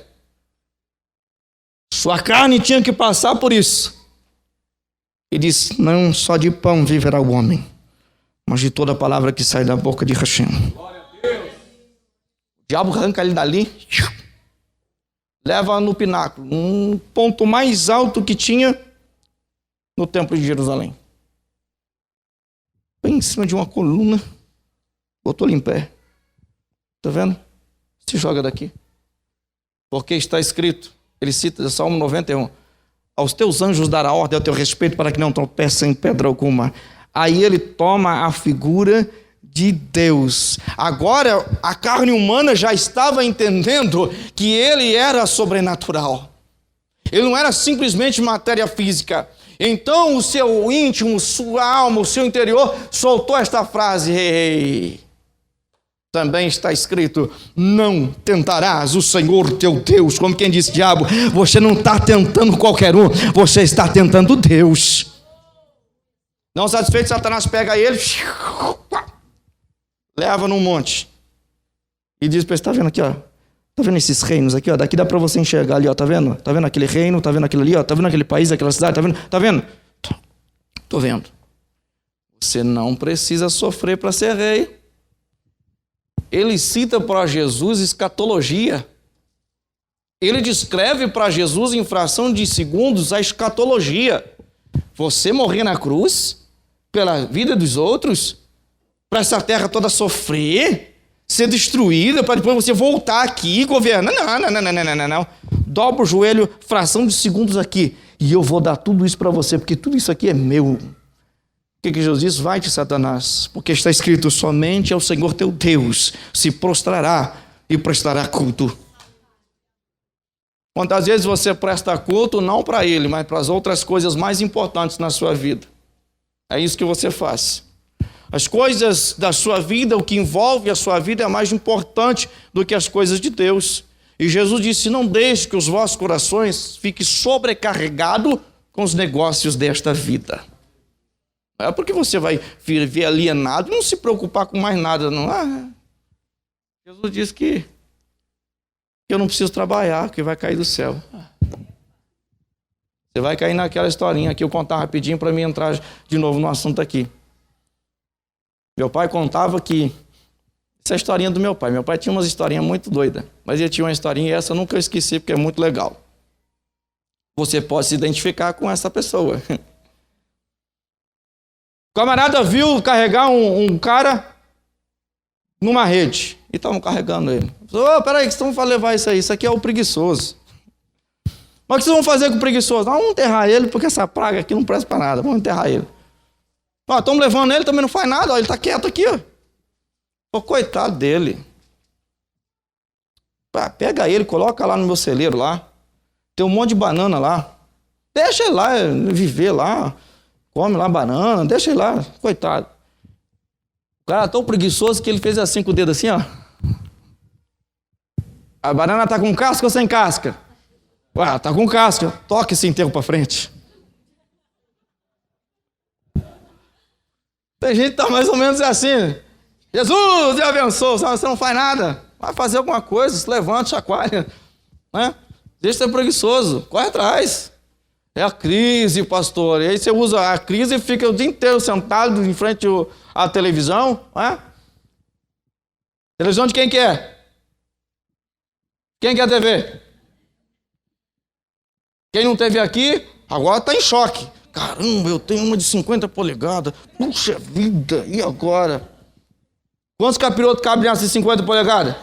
S1: Sua carne tinha que passar por isso. E diz: não só de pão viverá o homem, mas de toda a palavra que sai da boca de Hashem. O diabo arranca ele dali, leva no pináculo, um ponto mais alto que tinha no templo de Jerusalém. Bem em cima de uma coluna, botou ele em pé. Está vendo? Se joga daqui. Porque está escrito, ele cita Salmo 91, aos teus anjos dará ordem ao teu respeito para que não tropeçem em pedra alguma. Aí ele toma a figura de Deus. Agora a carne humana já estava entendendo que ele era sobrenatural. Ele não era simplesmente matéria física. Então o seu íntimo, sua alma, o seu interior soltou esta frase: ei. Também está escrito: não tentarás o Senhor teu Deus. Como quem diz: diabo, você não está tentando qualquer um, você está tentando Deus. Não satisfeito, Satanás pega ele, leva num monte e diz para ele: está vendo aqui, ó? Está vendo esses reinos aqui, ó? Daqui dá para você enxergar ali, ó. Está vendo? Está vendo aquele reino? Está vendo aquilo ali, ó? Está vendo aquele país, aquela cidade? Está vendo? Está vendo? Estou vendo. Você não precisa sofrer para ser rei. Ele cita para Jesus escatologia. Ele descreve para Jesus, em fração de segundos, a escatologia. Você morrer na cruz pela vida dos outros, para essa terra toda sofrer, ser destruída, para depois você voltar aqui e governar. Não. Dobra o joelho, fração de segundos aqui, e eu vou dar tudo isso para você, porque tudo isso aqui é meu. O que Jesus diz? Vai-te, Satanás, porque está escrito: somente ao Senhor teu Deus se prostrará e prestará culto. Quantas vezes você presta culto não para Ele, mas para as outras coisas mais importantes na sua vida? É isso que você faz. As coisas da sua vida, o que envolve a sua vida é mais importante do que as coisas de Deus. E Jesus disse: não deixe que os vossos corações fiquem sobrecarregados com os negócios desta vida. É porque você vai viver alienado e não se preocupar com mais nada, não. Jesus disse que eu não preciso trabalhar, que vai cair do céu. Você vai cair naquela historinha que eu contar rapidinho para mim entrar de novo no assunto aqui. Meu pai contava que... Essa é a historinha do meu pai. Meu pai tinha umas historinhas muito doidas, mas ele tinha uma historinha e essa eu nunca esqueci porque é muito legal. Você pode se identificar com essa pessoa. O camarada viu carregar um cara numa rede. E estavam carregando ele. Falou: peraí, que vocês vão levar isso aí? Isso aqui é o preguiçoso. Mas o que vocês vão fazer com o preguiçoso? Vamos enterrar ele, porque essa praga aqui não presta para nada. Vamos enterrar ele. Estamos levando ele, também não faz nada. Ó, ele está quieto aqui. Ó, coitado dele. Pega ele, coloca lá no meu celeiro lá. Tem um monte de banana lá. Deixa ele lá viver lá. Come lá banana, deixa ele lá. Coitado. O cara é tão preguiçoso que ele fez assim com o dedo assim, ó. A banana tá com casca ou sem casca? Ué, tá com casca. Toca esse enterro para frente. Tem gente que tá mais ou menos assim. Jesus, Deus abençoe. Você não faz nada. Vai fazer alguma coisa, se levanta, chacoalha. Né? Deixa de ser preguiçoso. Corre atrás. É a crise, pastor. E aí você usa a crise e fica o dia inteiro sentado em frente à televisão. Né? Televisão de quem que é? Quem quer TV? Quem não teve aqui, agora está em choque. Caramba, eu tenho uma de 50 polegadas. Puxa vida, e agora? Quantos capirotos cabem nessa de 50 polegadas?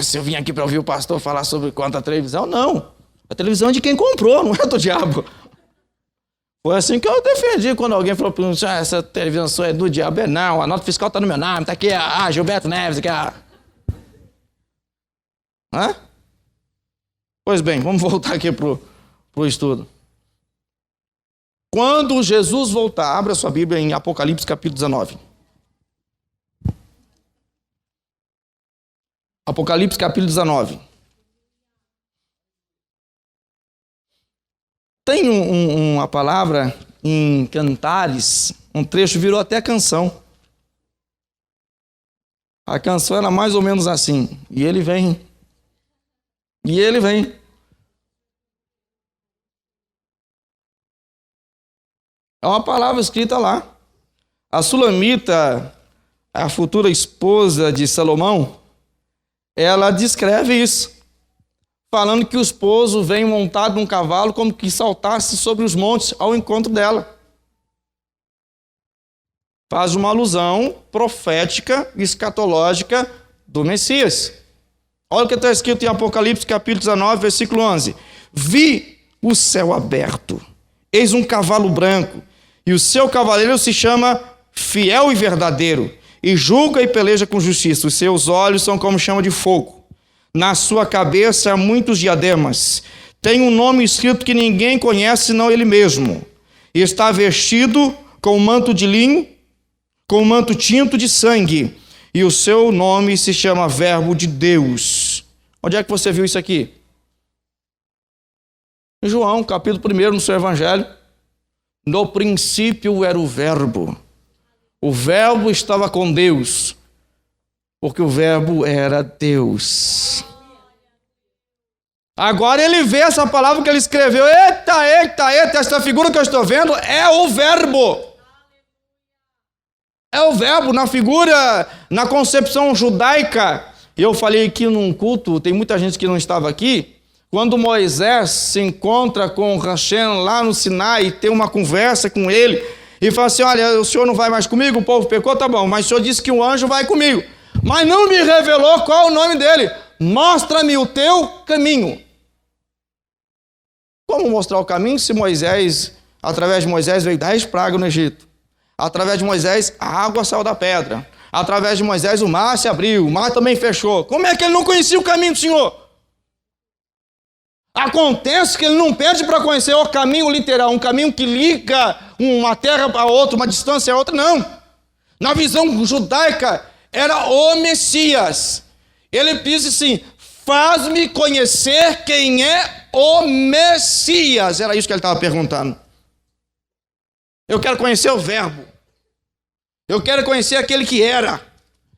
S1: Se eu vim aqui para ouvir o pastor falar sobre quanta televisão, não. A televisão é de quem comprou, não é do diabo. Foi assim que eu defendi quando alguém falou para mim, essa televisão é do diabo. Não, a nota fiscal está no meu nome, está aqui, Gilberto Neves, aqui, Hã? Pois bem, vamos voltar aqui pro estudo. Quando Jesus voltar, abra sua Bíblia em Apocalipse capítulo 19. Apocalipse capítulo 19. Tem uma palavra em Cantares, um trecho virou até canção. A canção era mais ou menos assim. E ele vem. É uma palavra escrita lá. A Sulamita, a futura esposa de Salomão, ela descreve isso, falando que o esposo vem montado num cavalo como que saltasse sobre os montes ao encontro dela. Faz uma alusão profética, escatológica do Messias. Olha o que está escrito em Apocalipse capítulo 19, versículo 11. Vi o céu aberto, eis um cavalo branco, e o seu cavaleiro se chama Fiel e Verdadeiro, e julga e peleja com justiça. Os seus olhos são como chama de fogo. Na sua cabeça há muitos diademas. Tem um nome escrito que ninguém conhece senão ele mesmo. E está vestido com um manto de linho, com um manto tinto de sangue. E o seu nome se chama Verbo de Deus. Onde é que você viu isso aqui? Em João, capítulo 1, no seu evangelho. No princípio era o Verbo. O Verbo estava com Deus, porque o Verbo era Deus. Agora ele vê essa palavra que ele escreveu. Eita, essa figura que eu estou vendo é o Verbo. É o Verbo na figura, na concepção judaica. Eu falei aqui num culto, tem muita gente que não estava aqui. Quando Moisés se encontra com Hashem lá no Sinai e tem uma conversa com ele, e fala assim, olha, o senhor não vai mais comigo, o povo pecou, tá bom, mas o senhor disse que um anjo vai comigo, mas não me revelou qual é o nome dele. Mostra-me o teu caminho. Como mostrar o caminho se Moisés, através de Moisés, veio 10 pragas no Egito? Através de Moisés, a água saiu da pedra. Através de Moisés, o mar se abriu, o mar também fechou. Como é que ele não conhecia o caminho do Senhor? Acontece que ele não pede para conhecer o caminho literal, um caminho que liga uma terra a outra, uma distância a outra, não. Na visão judaica, era o Messias. Ele diz assim, faz-me conhecer quem é o Messias. Era isso que ele estava perguntando. Eu quero conhecer o Verbo. Eu quero conhecer aquele que era.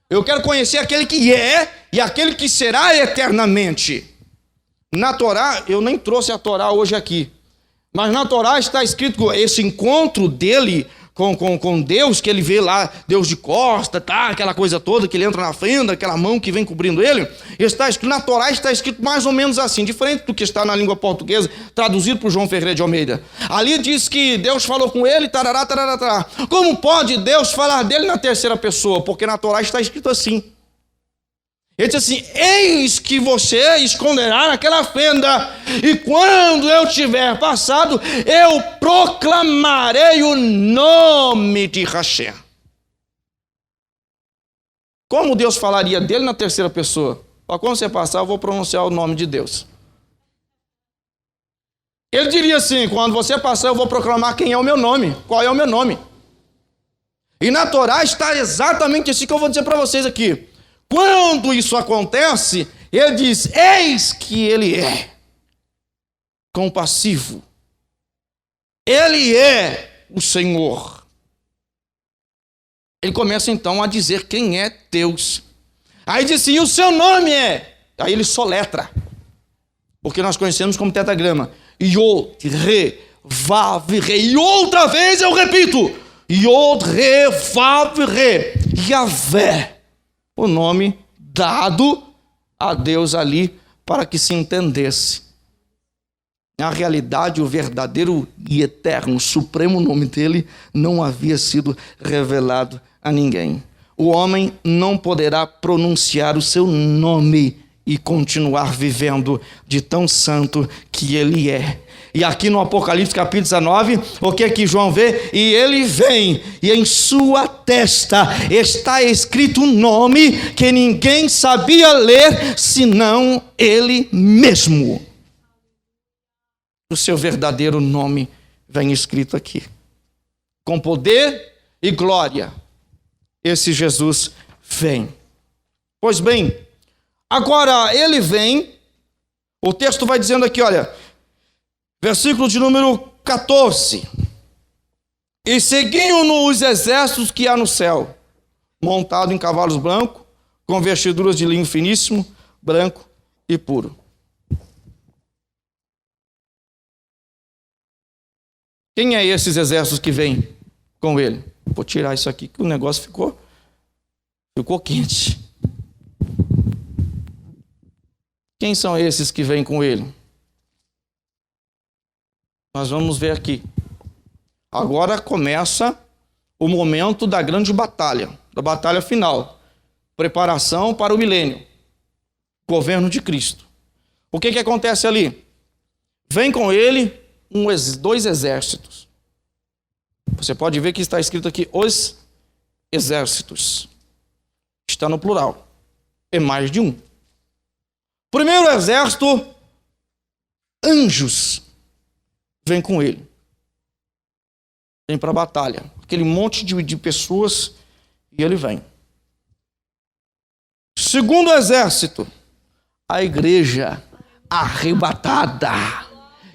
S1: Eu quero conhecer aquele que é e aquele que será eternamente. Na Torá, eu nem trouxe a Torá hoje aqui, mas na Torá está escrito esse encontro dele com Deus, que ele vê lá, Deus de costa, tá, aquela coisa toda, que ele entra na fenda, aquela mão que vem cobrindo ele. Está escrito, na Torá está escrito mais ou menos assim, diferente do que está na língua portuguesa, traduzido por João Ferreira de Almeida. Ali diz que Deus falou com ele, tarará, tarará, tarará. Como pode Deus falar dele na terceira pessoa? Porque na Torá está escrito assim. Ele diz assim: eis que você esconderá naquela fenda, e quando eu tiver passado, eu proclamarei o nome de Hashem. Como Deus falaria dele na terceira pessoa? Quando você passar, eu vou pronunciar o nome de Deus. Ele diria assim: quando você passar, eu vou proclamar quem é o meu nome, qual é o meu nome. E na Torá está exatamente assim que eu vou dizer para vocês aqui. Quando isso acontece, ele diz: eis que ele é compassivo. Ele é o Senhor. Ele começa então a dizer quem é Deus. Aí diz assim: e o seu nome é? Aí ele soletra, porque nós conhecemos como tetragrama. Yod, Re, Vav, Re. E outra vez eu repito: Yod, Re, Vav, Re. Yahvé. O nome dado a Deus ali para que se entendesse. Na realidade, o verdadeiro e eterno, supremo nome dele não havia sido revelado a ninguém. O homem não poderá pronunciar o seu nome e continuar vivendo de tão santo que ele é. E aqui no Apocalipse capítulo 19, o que é que João vê? E ele vem, e em sua testa está escrito um nome que ninguém sabia ler, senão ele mesmo. O seu verdadeiro nome vem escrito aqui. Com poder e glória, esse Jesus vem. Pois bem, agora ele vem, o texto vai dizendo aqui, olha, versículo de número 14. E seguiam-no os exércitos que há no céu, montado em cavalos brancos, com vestiduras de linho finíssimo, branco e puro. Quem é esses exércitos que vêm com ele? Vou tirar isso aqui que o negócio ficou quente. Quem são esses que vêm com ele? Nós vamos ver aqui. Agora começa o momento da grande batalha, da batalha final. Preparação para o milênio. Governo de Cristo. O que acontece ali? Vem com ele dois exércitos. Você pode ver que está escrito aqui os exércitos. Está no plural. É mais de um. Primeiro exército, anjos, vem com ele. Vem para a batalha. Aquele monte de pessoas, e ele vem. Segundo exército, a igreja arrebatada,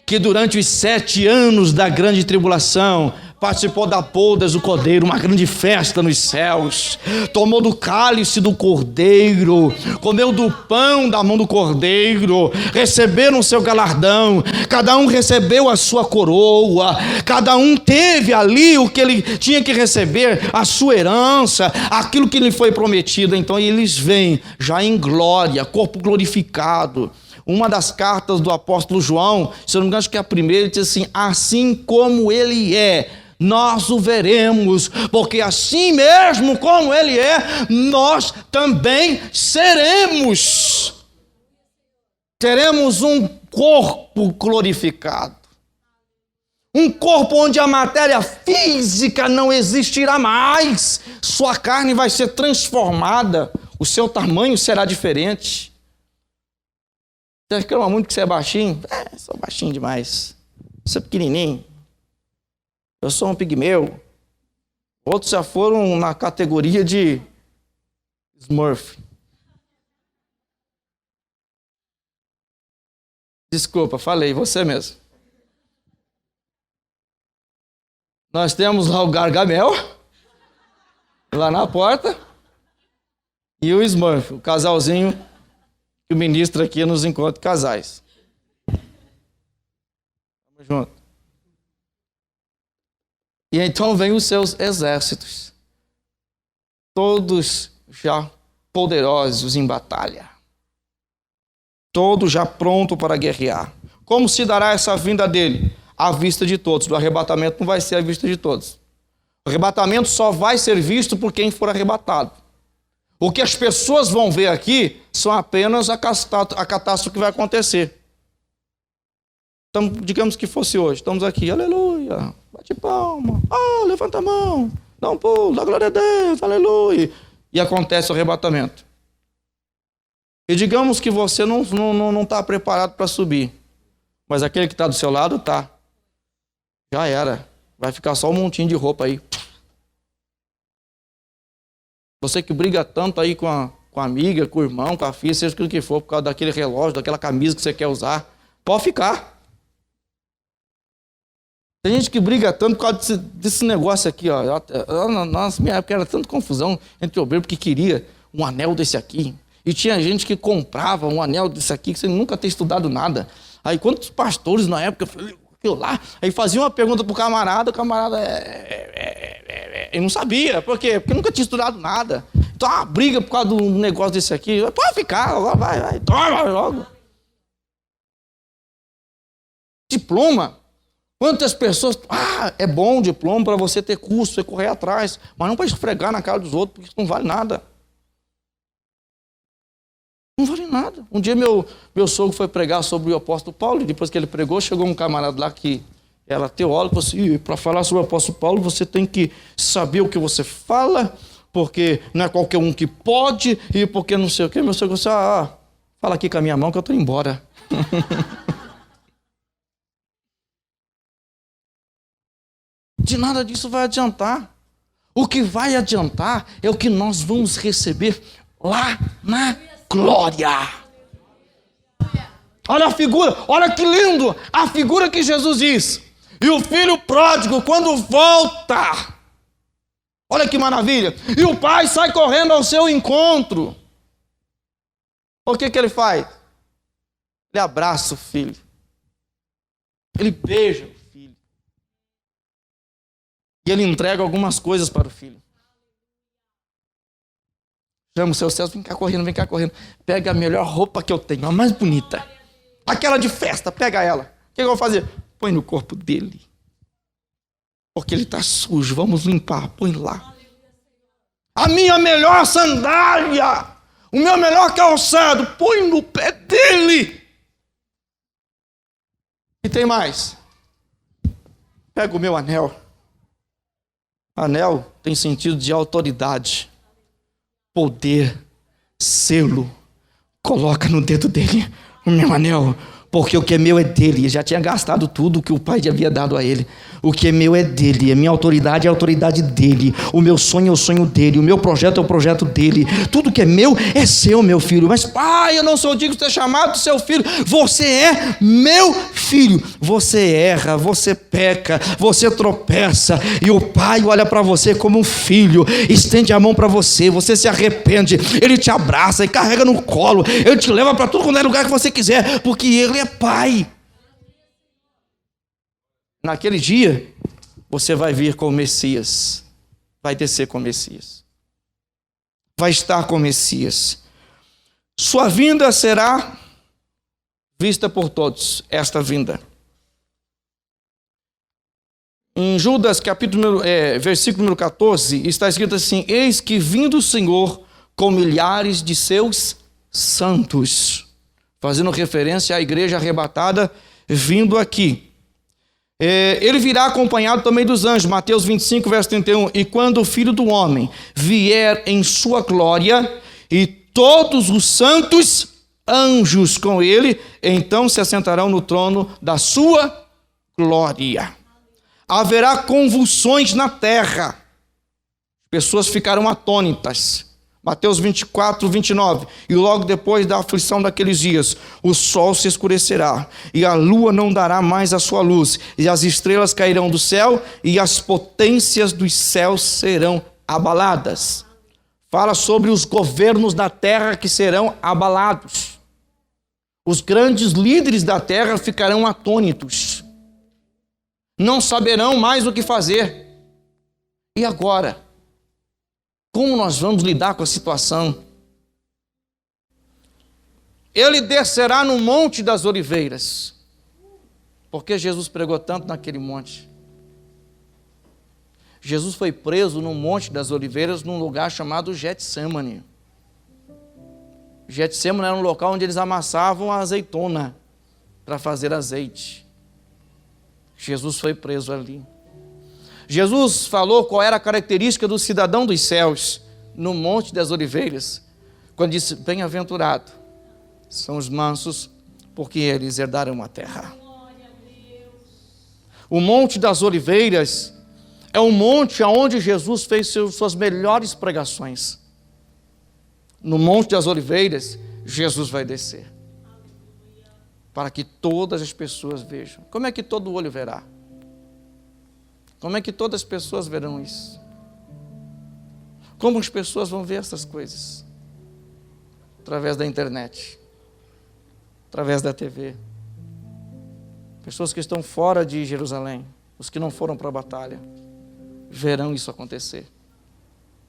S1: que durante os 7 anos da grande tribulação participou da bodas do Cordeiro, uma grande festa nos céus, tomou do cálice do Cordeiro, comeu do pão da mão do Cordeiro, receberam o seu galardão, cada um recebeu a sua coroa, cada um teve ali o que ele tinha que receber, a sua herança, aquilo que lhe foi prometido. Então eles vêm já em glória, corpo glorificado. Uma das cartas do apóstolo João, se eu não me engano, acho que é a primeira, ele diz assim: assim como ele é, nós o veremos, porque assim mesmo como ele é, nós também seremos. Teremos um corpo glorificado. Um corpo onde a matéria física não existirá mais. Sua carne vai ser transformada, o seu tamanho será diferente. Você reclama muito que você é baixinho? Sou baixinho demais. Você é pequenininho. Eu sou um pigmeu. Outros já foram na categoria de Smurf. Desculpa, falei, você mesmo. Nós temos lá o Gargamel, lá na porta, e o Smurf, o casalzinho que o ministro aqui nos encontra de casais. Vamos junto. E então vem os seus exércitos, todos já poderosos em batalha, todos já prontos para guerrear. Como se dará essa vinda dele? À vista de todos. Do arrebatamento não vai ser à vista de todos. O arrebatamento só vai ser visto por quem for arrebatado. O que as pessoas vão ver aqui são apenas a catástrofe que vai acontecer. Então, digamos que fosse hoje. Estamos aqui, aleluia, bate palma, levanta a mão, dá um pulo, dá glória a Deus, aleluia. E acontece o arrebatamento. E digamos que você não está preparado para subir. Mas aquele que está do seu lado está. Já era. Vai ficar só um montinho de roupa aí. Você que briga tanto aí com a amiga, com o irmão, com a filha, seja o que for, por causa daquele relógio, daquela camisa que você quer usar, pode ficar. Tem gente que briga tanto por causa desse negócio aqui, ó. Nossa, minha época era tanta confusão entre obreiro porque queria um anel desse aqui. E tinha gente que comprava um anel desse aqui que você nunca tem estudado nada. Aí quantos pastores na época, aquilo lá, aí faziam uma pergunta pro camarada, o camarada ele não sabia. Por quê? Porque nunca tinha estudado nada. Então uma briga por causa de um negócio desse aqui, pode ficar, agora vai, toma logo. Diploma. Quantas pessoas, é bom o diploma para você ter curso, você correr atrás, mas não para esfregar na cara dos outros, porque isso não vale nada. Não vale nada. Um dia meu sogro foi pregar sobre o apóstolo Paulo, e depois que ele pregou, chegou um camarada lá que era teólogo, e falou assim, para falar sobre o apóstolo Paulo, você tem que saber o que você fala, porque não é qualquer um que pode, e porque não sei o quê. Meu sogro disse, fala aqui com a minha mão que eu estou indo embora. De nada disso vai adiantar. O que vai adiantar é o que nós vamos receber lá na glória. Olha a figura, olha que lindo, a figura que Jesus diz. E o filho pródigo, quando volta, olha que maravilha, e o pai sai correndo ao seu encontro. O que ele faz? Ele abraça o filho, ele beija o filho, e ele entrega algumas coisas para o filho. Chama os seus céus, vem cá correndo. Pega a melhor roupa que eu tenho, a mais bonita. Aquela de festa, pega ela. O que eu vou fazer? Põe no corpo dele. Porque ele está sujo, vamos limpar, põe lá. A minha melhor sandália, o meu melhor calçado, põe no pé dele. E tem mais. Pega o meu anel. Anel tem sentido de autoridade. Poder, selo, coloca no dedo dele o meu anel, porque o que é meu é dele. Ele já tinha gastado tudo que o pai havia dado a ele. O que é meu é dele, a minha autoridade é a autoridade dele, o meu sonho é o sonho dele, o meu projeto é o projeto dele. Tudo que é meu é seu, meu filho. Mas pai, eu não sou digno de ser chamado seu filho. Você é meu filho. Você erra, você peca, você tropeça, e o pai olha para você como um filho, estende a mão para você, você se arrepende, ele te abraça e carrega no colo, ele te leva para tudo quanto é lugar que você quiser, porque ele é pai. Naquele dia, você vai vir com o Messias, vai descer com o Messias, vai estar com o Messias. Sua vinda será vista por todos, esta vinda. Em Judas, versículo número 14, está escrito assim: eis que vindo o Senhor com milhares de seus santos, fazendo referência à igreja arrebatada vindo aqui. Ele virá acompanhado também dos anjos, Mateus 25, verso 31, e quando o Filho do Homem vier em sua glória, e todos os santos anjos com ele, então se assentarão no trono da sua glória. Haverá convulsões na terra, pessoas ficarão atônitas. Mateus 24, 29, e logo depois da aflição daqueles dias, o sol se escurecerá, e a lua não dará mais a sua luz, e as estrelas cairão do céu, e as potências dos céus serão abaladas. Fala sobre os governos da terra que serão abalados. Os grandes líderes da terra ficarão atônitos, não saberão mais o que fazer. E agora? Como nós vamos lidar com a situação? Ele descerá no Monte das Oliveiras. Por que Jesus pregou tanto naquele monte? Jesus foi preso no Monte das Oliveiras, num lugar chamado Getsêmani. Getsêmani era um local onde eles amassavam a azeitona para fazer azeite. Jesus foi preso ali. Jesus falou qual era a característica do cidadão dos céus no Monte das Oliveiras, quando disse: bem-aventurado são os mansos, porque eles herdarão a terra. O Monte das Oliveiras é um monte onde Jesus fez suas melhores pregações. No Monte das Oliveiras, Jesus vai descer, para que todas as pessoas vejam. Como é que todo olho verá? Como é que todas as pessoas verão isso? Como as pessoas vão ver essas coisas? Através da internet, através da TV. Pessoas que estão fora de Jerusalém, os que não foram para a batalha, verão isso acontecer.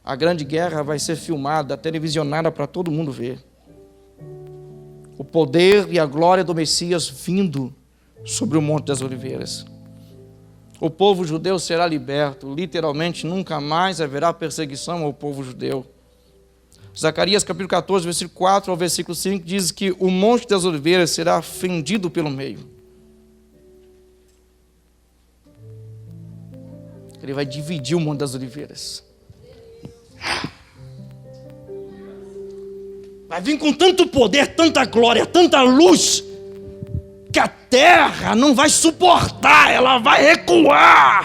S1: A grande guerra vai ser filmada, televisionada para todo mundo ver. O poder e a glória do Messias vindo sobre o Monte das Oliveiras. O povo judeu será liberto, literalmente nunca mais haverá perseguição ao povo judeu. Zacarias capítulo 14, versículo 4 ao versículo 5 diz que o Monte das Oliveiras será fendido pelo meio. Ele vai dividir o Monte das Oliveiras. Vai vir com tanto poder, tanta glória, tanta luz, que a terra não vai suportar, ela vai recuar.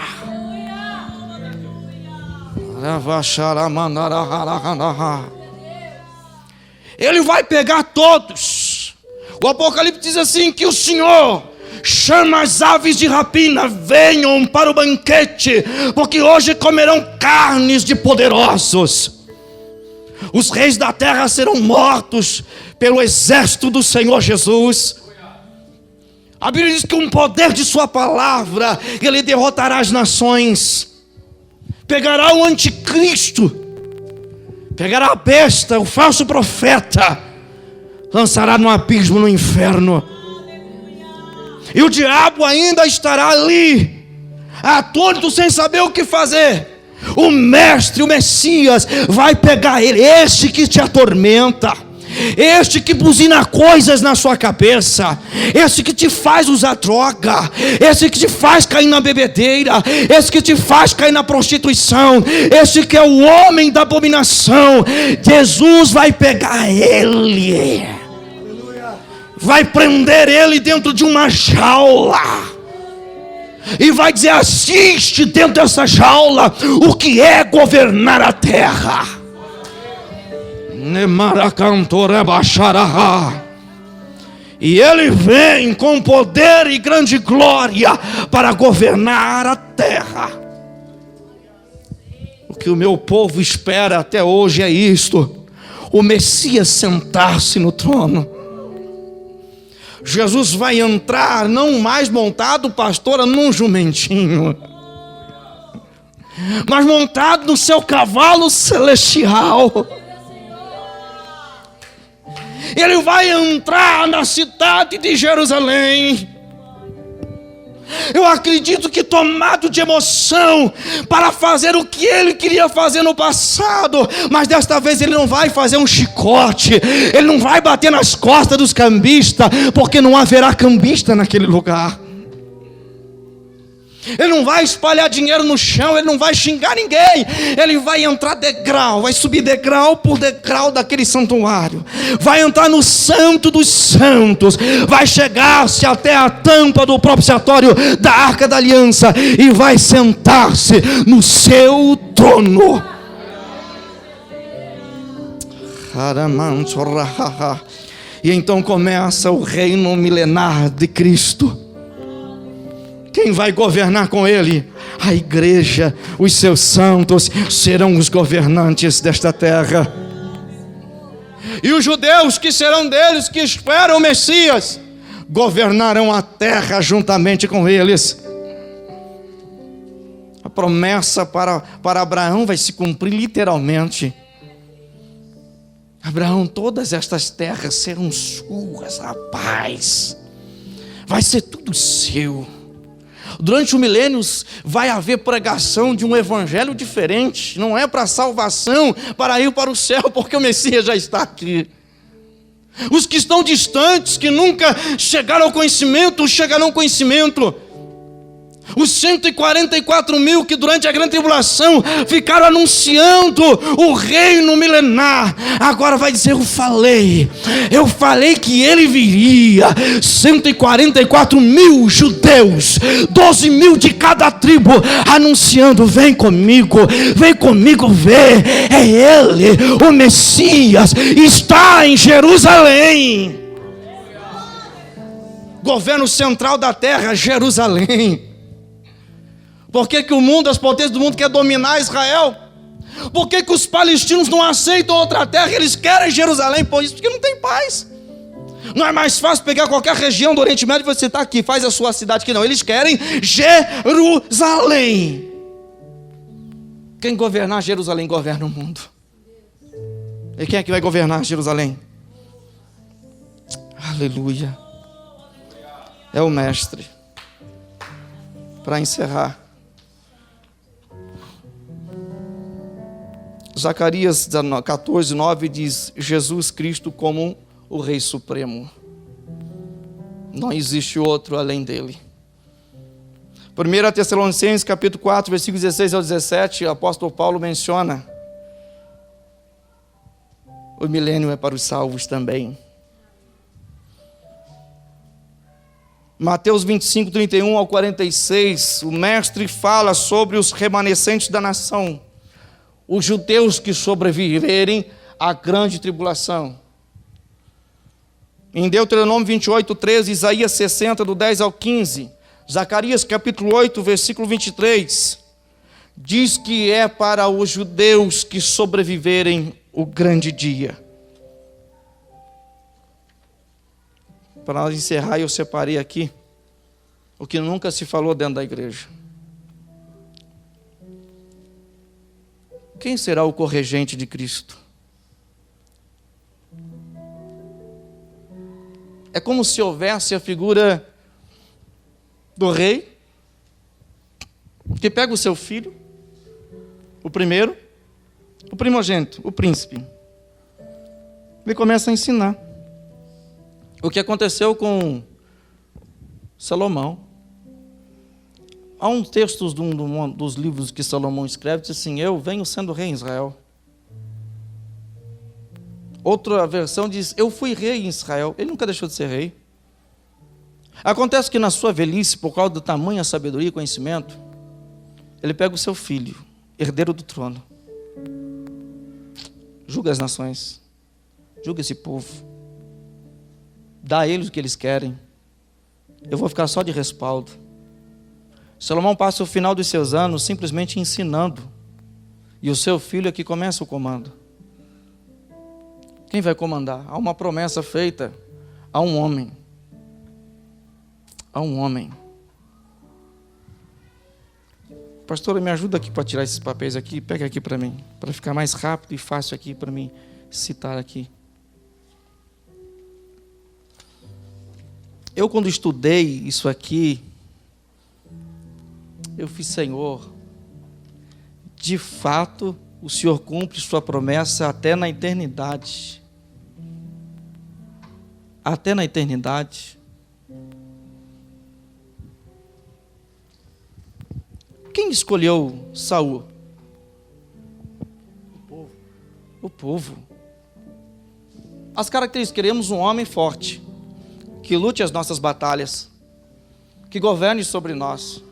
S1: Ele vai pegar todos. O Apocalipse diz assim, que o Senhor chama as aves de rapina: venham para o banquete, porque hoje comerão carnes de poderosos. Os reis da terra serão mortos pelo exército do Senhor Jesus. A Bíblia diz que com o poder de sua palavra ele derrotará as nações. Pegará o anticristo, pegará a besta, o falso profeta, lançará no abismo, no inferno. E o diabo ainda estará ali, atônito, sem saber o que fazer. O mestre, o Messias, vai pegar ele, este que te atormenta, este que buzina coisas na sua cabeça, este que te faz usar droga, este que te faz cair na bebedeira, este que te faz cair na prostituição, este que é o homem da abominação. Jesus vai pegar ele, vai prender ele dentro de uma jaula e vai dizer: assiste dentro dessa jaula o que é governar a terra. E ele vem com poder e grande glória para governar a terra. O que o meu povo espera até hoje é isto: o Messias sentar-se no trono. Jesus vai entrar não mais montado, pastora, num jumentinho, mas montado no seu cavalo celestial. Ele vai entrar na cidade de Jerusalém. Eu acredito que tomado de emoção para fazer o que ele queria fazer no passado, mas desta vez ele não vai fazer um chicote, ele não vai bater nas costas dos cambistas, porque não haverá cambista naquele lugar. Ele não vai espalhar dinheiro no chão, ele não vai xingar ninguém. Ele vai entrar degrau, vai subir degrau por degrau daquele santuário, vai entrar no santo dos santos, vai chegar-se até a tampa do propiciatório da Arca da Aliança e vai sentar-se no seu trono. E então começa o reino milenar de Cristo. Quem vai governar com ele? A igreja, os seus santos serão os governantes desta terra. E os judeus que serão deles, que esperam o Messias, governarão a terra juntamente com eles. A promessa para Abraão vai se cumprir literalmente. Abraão, todas estas terras serão suas, rapaz. Vai ser tudo seu. Durante o milênio vai haver pregação de um evangelho diferente. Não é para salvação, para ir para o céu, porque o Messias já está aqui.
S2: Os que estão distantes, que nunca chegaram ao conhecimento, chegarão ao conhecimento. Os 144 mil que durante a grande tribulação ficaram anunciando o reino milenar, agora vai dizer: eu falei que ele viria. 144 mil judeus, 12 mil de cada tribo, anunciando: vem comigo ver, é ele, o Messias, está em Jerusalém. Governo central da terra, Jerusalém. Por que o mundo, as potências do mundo querem dominar Israel? Por que os palestinos não aceitam outra terra? Eles querem Jerusalém, por isso, porque não tem paz. Não é mais fácil pegar qualquer região do Oriente Médio e você está aqui, faz a sua cidade aqui. Não, eles querem Jerusalém. Quem governar Jerusalém, governa o mundo. E quem é que vai governar Jerusalém? Aleluia. É o Mestre. Para encerrar, Zacarias 14, 9 diz: Jesus Cristo como o Rei Supremo. Não existe outro além dele. 1 Tessalonicenses capítulo 4, versículos 16 ao 17, o apóstolo Paulo menciona: o milênio é para os salvos também. Mateus 25, 31 ao 46, o mestre fala sobre os remanescentes da nação, os judeus que sobreviverem à grande tribulação. Em Deuteronômio 28, 13, Isaías 60, do 10 ao 15, Zacarias capítulo 8, versículo 23, diz que é para os judeus que sobreviverem o grande dia. Para encerrar, eu separei aqui o que nunca se falou dentro da igreja. Quem será o corregente de Cristo? É como se houvesse a figura do rei, que pega o seu filho, o primeiro, o primogênito, o príncipe. Ele começa a ensinar. O que aconteceu com Salomão. Há um texto dos livros que Salomão escreve, diz assim: eu venho sendo rei em Israel. Outra versão diz: eu fui rei em Israel. Ele nunca deixou de ser rei. Acontece que na sua velhice, por causa do tamanho, sabedoria e conhecimento, ele pega o seu filho, herdeiro do trono, julga as nações, julga esse povo, dá a eles o que eles querem. Eu vou ficar só de respaldo. Salomão passa o final dos seus anos simplesmente ensinando, e o seu filho é que começa o comando. Quem vai comandar? Há uma promessa feita a um homem. A um homem. Pastora, me ajuda aqui para tirar esses papéis aqui. Pega aqui para mim, para ficar mais rápido e fácil aqui para mim citar aqui. Eu, quando estudei isso aqui, eu fiz: Senhor, de fato, o Senhor cumpre sua promessa até na eternidade. Até na eternidade. Quem escolheu Saul? O povo. As características: queremos um homem forte, que lute as nossas batalhas, que governe sobre nós.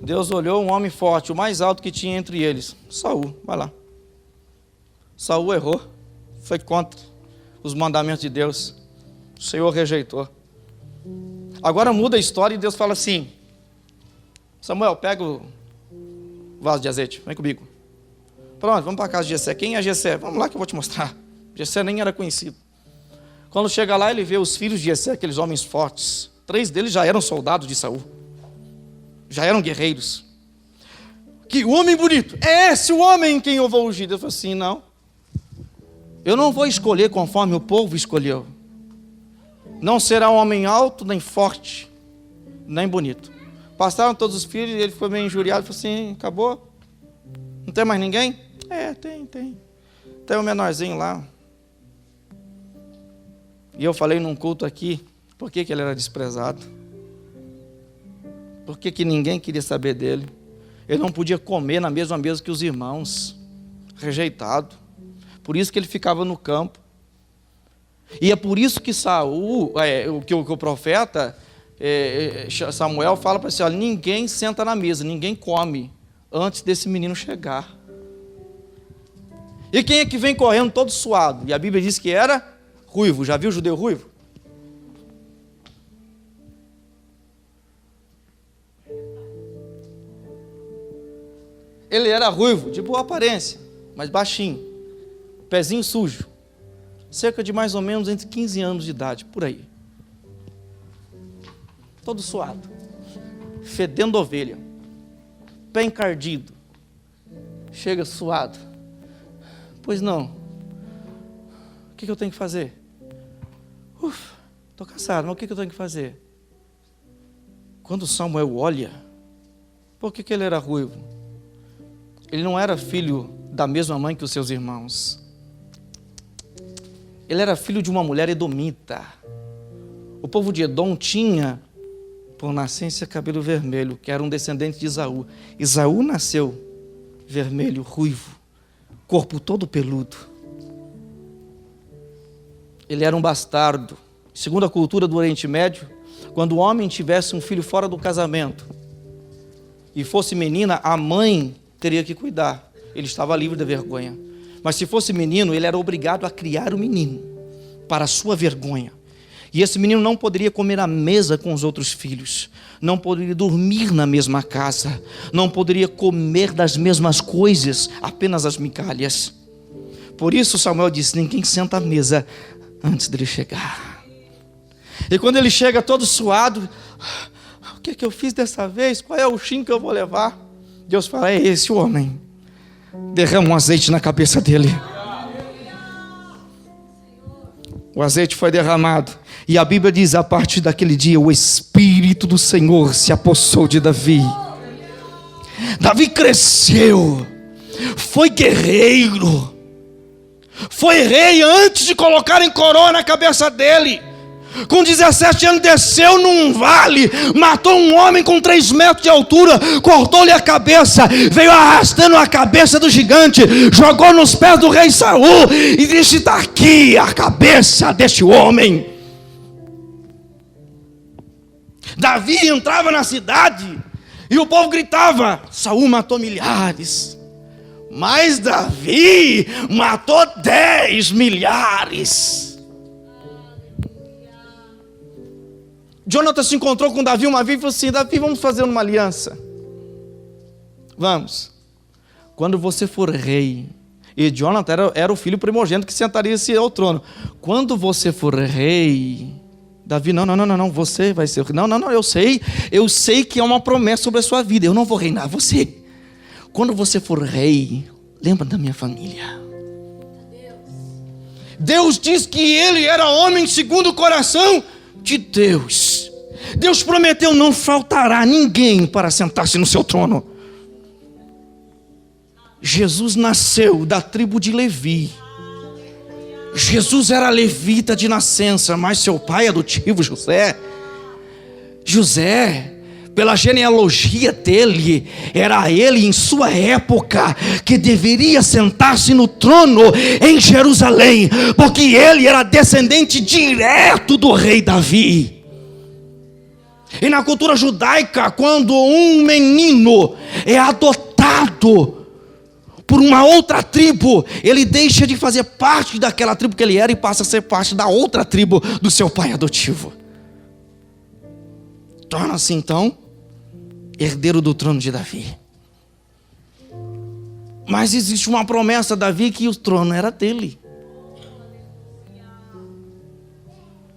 S2: Deus olhou um homem forte, o mais alto que tinha entre eles, Saul. Vai lá. Saul errou, foi contra os mandamentos de Deus. O Senhor rejeitou. Agora muda a história e Deus fala assim: Samuel, pega o vaso de azeite, vem comigo. Pronto, vamos para a casa de Jessé. Quem é Jessé? Vamos lá que eu vou te mostrar. Jessé nem era conhecido. Quando chega lá, ele vê os filhos de Jessé, aqueles homens fortes. 3 deles já eram soldados de Saul. Já eram guerreiros. Que homem bonito! É esse o homem em quem eu vou ungir. Deus falou assim: não. Eu não vou escolher conforme o povo escolheu. Não será um homem alto, nem forte, nem bonito. Passaram todos os filhos e ele foi meio injuriado. Falou assim: acabou? Não tem mais ninguém? Tem. Tem um menorzinho lá. E eu falei num culto aqui, por que ele era desprezado? Por que ninguém queria saber dele? Ele não podia comer na mesma mesa que os irmãos, rejeitado. Por isso que ele ficava no campo. E é por isso que Saul, que o profeta Samuel fala para ele: olha, ninguém senta na mesa, ninguém come antes desse menino chegar. E quem é que vem correndo todo suado? E a Bíblia diz que era ruivo. Já viu o judeu ruivo? Ele era ruivo, de boa aparência, mas baixinho, pezinho sujo, cerca de mais ou menos entre 15 anos de idade, por aí. Todo suado, fedendo ovelha, pé encardido, chega suado. Pois não, o que eu tenho que fazer? Estou cansado, mas o que eu tenho que fazer? Quando Samuel olha, por que ele era ruivo? Ele não era filho da mesma mãe que os seus irmãos. Ele era filho de uma mulher edomita. O povo de Edom tinha, por nascença, cabelo vermelho, que era um descendente de Esaú. Esaú nasceu vermelho, ruivo, corpo todo peludo. Ele era um bastardo. Segundo a cultura do Oriente Médio, quando o homem tivesse um filho fora do casamento e fosse menina, a mãe teria que cuidar. Ele estava livre da vergonha. Mas se fosse menino, ele era obrigado a criar o menino para a sua vergonha. E esse menino não poderia comer à mesa com os outros filhos, não poderia dormir na mesma casa, não poderia comer das mesmas coisas, apenas as migalhas. Por isso Samuel disse: ninguém senta à mesa antes dele chegar. E quando ele chega todo suado, o que eu fiz dessa vez? Qual é o chinho que eu vou levar? Deus fala: é esse o homem. Derrama um azeite na cabeça dele. O azeite foi derramado. E a Bíblia diz: a partir daquele dia, o Espírito do Senhor se apossou de Davi. Davi cresceu. Foi guerreiro. Foi rei antes de colocarem coroa na cabeça dele. Com 17 anos desceu num vale, matou um homem com 3 metros de altura, cortou-lhe a cabeça, veio arrastando a cabeça do gigante, jogou nos pés do rei Saul e disse: está aqui a cabeça deste homem. Davi entrava na cidade e o povo gritava: Saul matou milhares, mas Davi matou 10 milhares. Jonathan se encontrou com Davi uma vez e falou assim: Davi, vamos fazer uma aliança. Vamos. Quando você for rei, e Jonathan era o filho primogênito que sentaria-se ao trono. Quando você for rei, Davi, não, você vai ser. Não, eu sei que é uma promessa sobre a sua vida. Eu não vou reinar, você. Quando você for rei, lembra da minha família. Deus diz que ele era homem segundo o coração de Deus. Deus prometeu: não faltará ninguém para sentar-se no seu trono. Jesus nasceu da tribo de Levi. Jesus era levita de nascença, mas seu pai adotivo, José, pela genealogia dele, era ele em sua época que deveria sentar-se no trono em Jerusalém, porque ele era descendente direto do rei Davi. E na cultura judaica, quando um menino é adotado por uma outra tribo, ele deixa de fazer parte daquela tribo que ele era e passa a ser parte da outra tribo do seu pai adotivo. Torna-se então herdeiro do trono de Davi. Mas existe uma promessa a Davi que o trono era dele.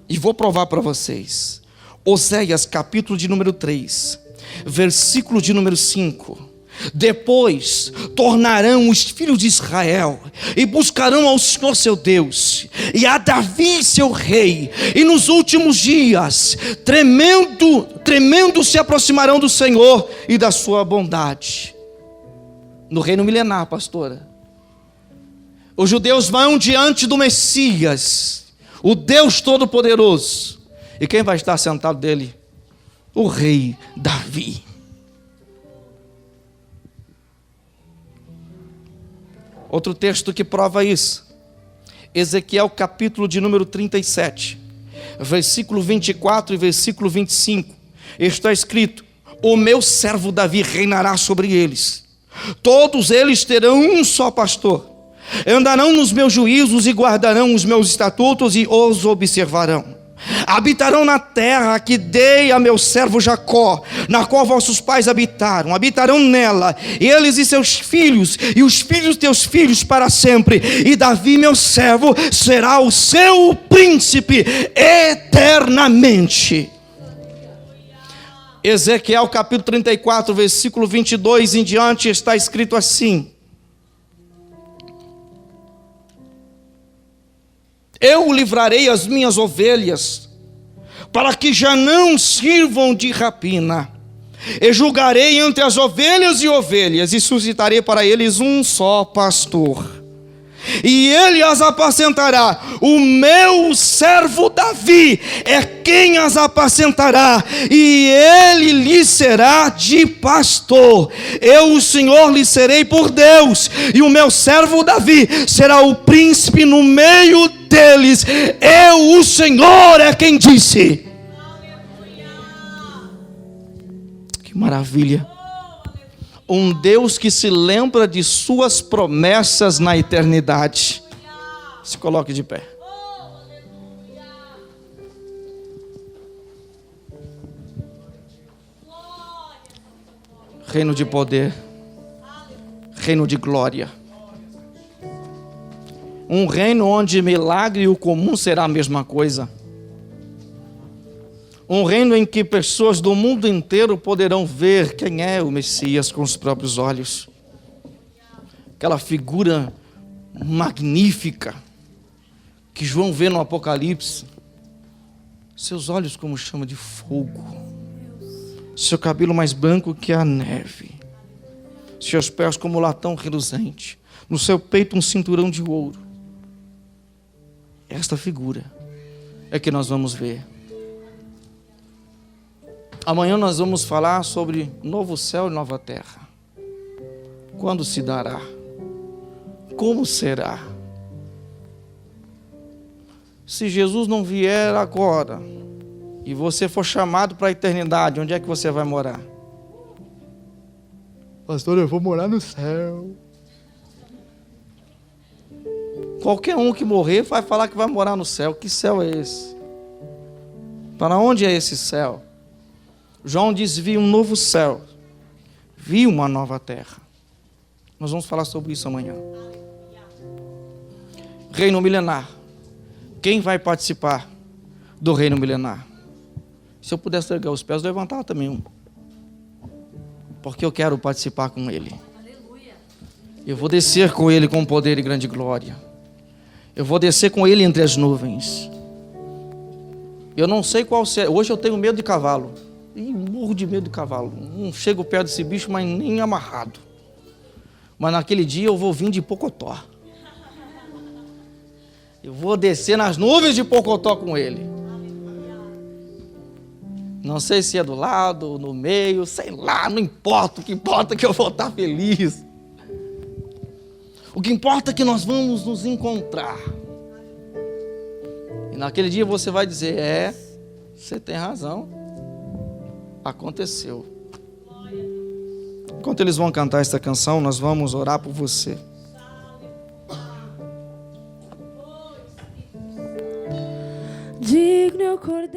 S2: E vou provar para vocês. Oséias capítulo de número 3, versículo de número 5. Depois tornarão os filhos de Israel e buscarão ao Senhor seu Deus e a Davi seu rei, e nos últimos dias tremendo se aproximarão do Senhor e da sua bondade. No reino milenar, pastora, os judeus vão diante do Messias, o Deus Todo-Poderoso. E quem vai estar sentado dele? O rei Davi. Outro texto que prova isso, Ezequiel capítulo de número 37, versículo 24 e versículo 25, está escrito: o meu servo Davi reinará sobre eles, todos eles terão um só pastor, andarão nos meus juízos e guardarão os meus estatutos e os observarão. Habitarão na terra que dei a meu servo Jacó, na qual vossos pais habitarão nela, eles e seus filhos, e os filhos de teus filhos para sempre, e Davi meu servo será o seu príncipe eternamente. Ezequiel capítulo 34, versículo 22 em diante, está escrito assim: eu livrarei as minhas ovelhas, para que já não sirvam de rapina, e julgarei entre as ovelhas e ovelhas, e suscitarei para eles um só pastor, e ele as apacentará. O meu servo Davi é quem as apacentará, e ele lhe será de pastor. Eu, o Senhor, lhe serei por Deus, e o meu servo Davi será o príncipe no meio deles. Eu, o Senhor, é quem disse. Que maravilha! Um Deus que se lembra de suas promessas na eternidade. Se coloque de pé. Reino de poder, reino de glória. Um reino onde milagre e o comum será a mesma coisa. Um reino em que pessoas do mundo inteiro poderão ver quem é o Messias com os próprios olhos. Aquela figura magnífica que João vê no Apocalipse. Seus olhos como chama de fogo. Seu cabelo mais branco que a neve. Seus pés como latão reluzente. No seu peito um cinturão de ouro. Esta figura é que nós vamos ver. Amanhã nós vamos falar sobre novo céu e nova terra. Quando se dará? Como será? Se Jesus não vier agora e você for chamado para a eternidade, onde é que você vai morar? Pastor, eu vou morar no céu. Qualquer um que morrer vai falar que vai morar no céu. Que céu é esse? Para onde é esse céu? João diz: vi um novo céu, vi uma nova terra. Nós vamos falar sobre isso amanhã. Reino milenar. Quem vai participar do reino milenar? Se eu pudesse erguer os pés, eu levantava também um. Porque eu quero participar com ele. Eu vou descer com ele com poder e grande glória. Eu vou descer com ele entre as nuvens. Eu não sei qual será. Hoje eu tenho medo de cavalo. E morro de medo de cavalo. Não chego perto desse bicho, mas nem amarrado. Mas naquele dia eu vou vir de Pocotó. Eu vou descer nas nuvens de Pocotó com ele. Não sei se é do lado ou no meio, sei lá, não importa. O que importa é que eu vou estar feliz. O que importa é que nós vamos nos encontrar. E naquele dia você vai dizer: você tem razão. Aconteceu. Enquanto eles vão cantar esta canção, nós vamos orar por você. Digno é o Cordeiro.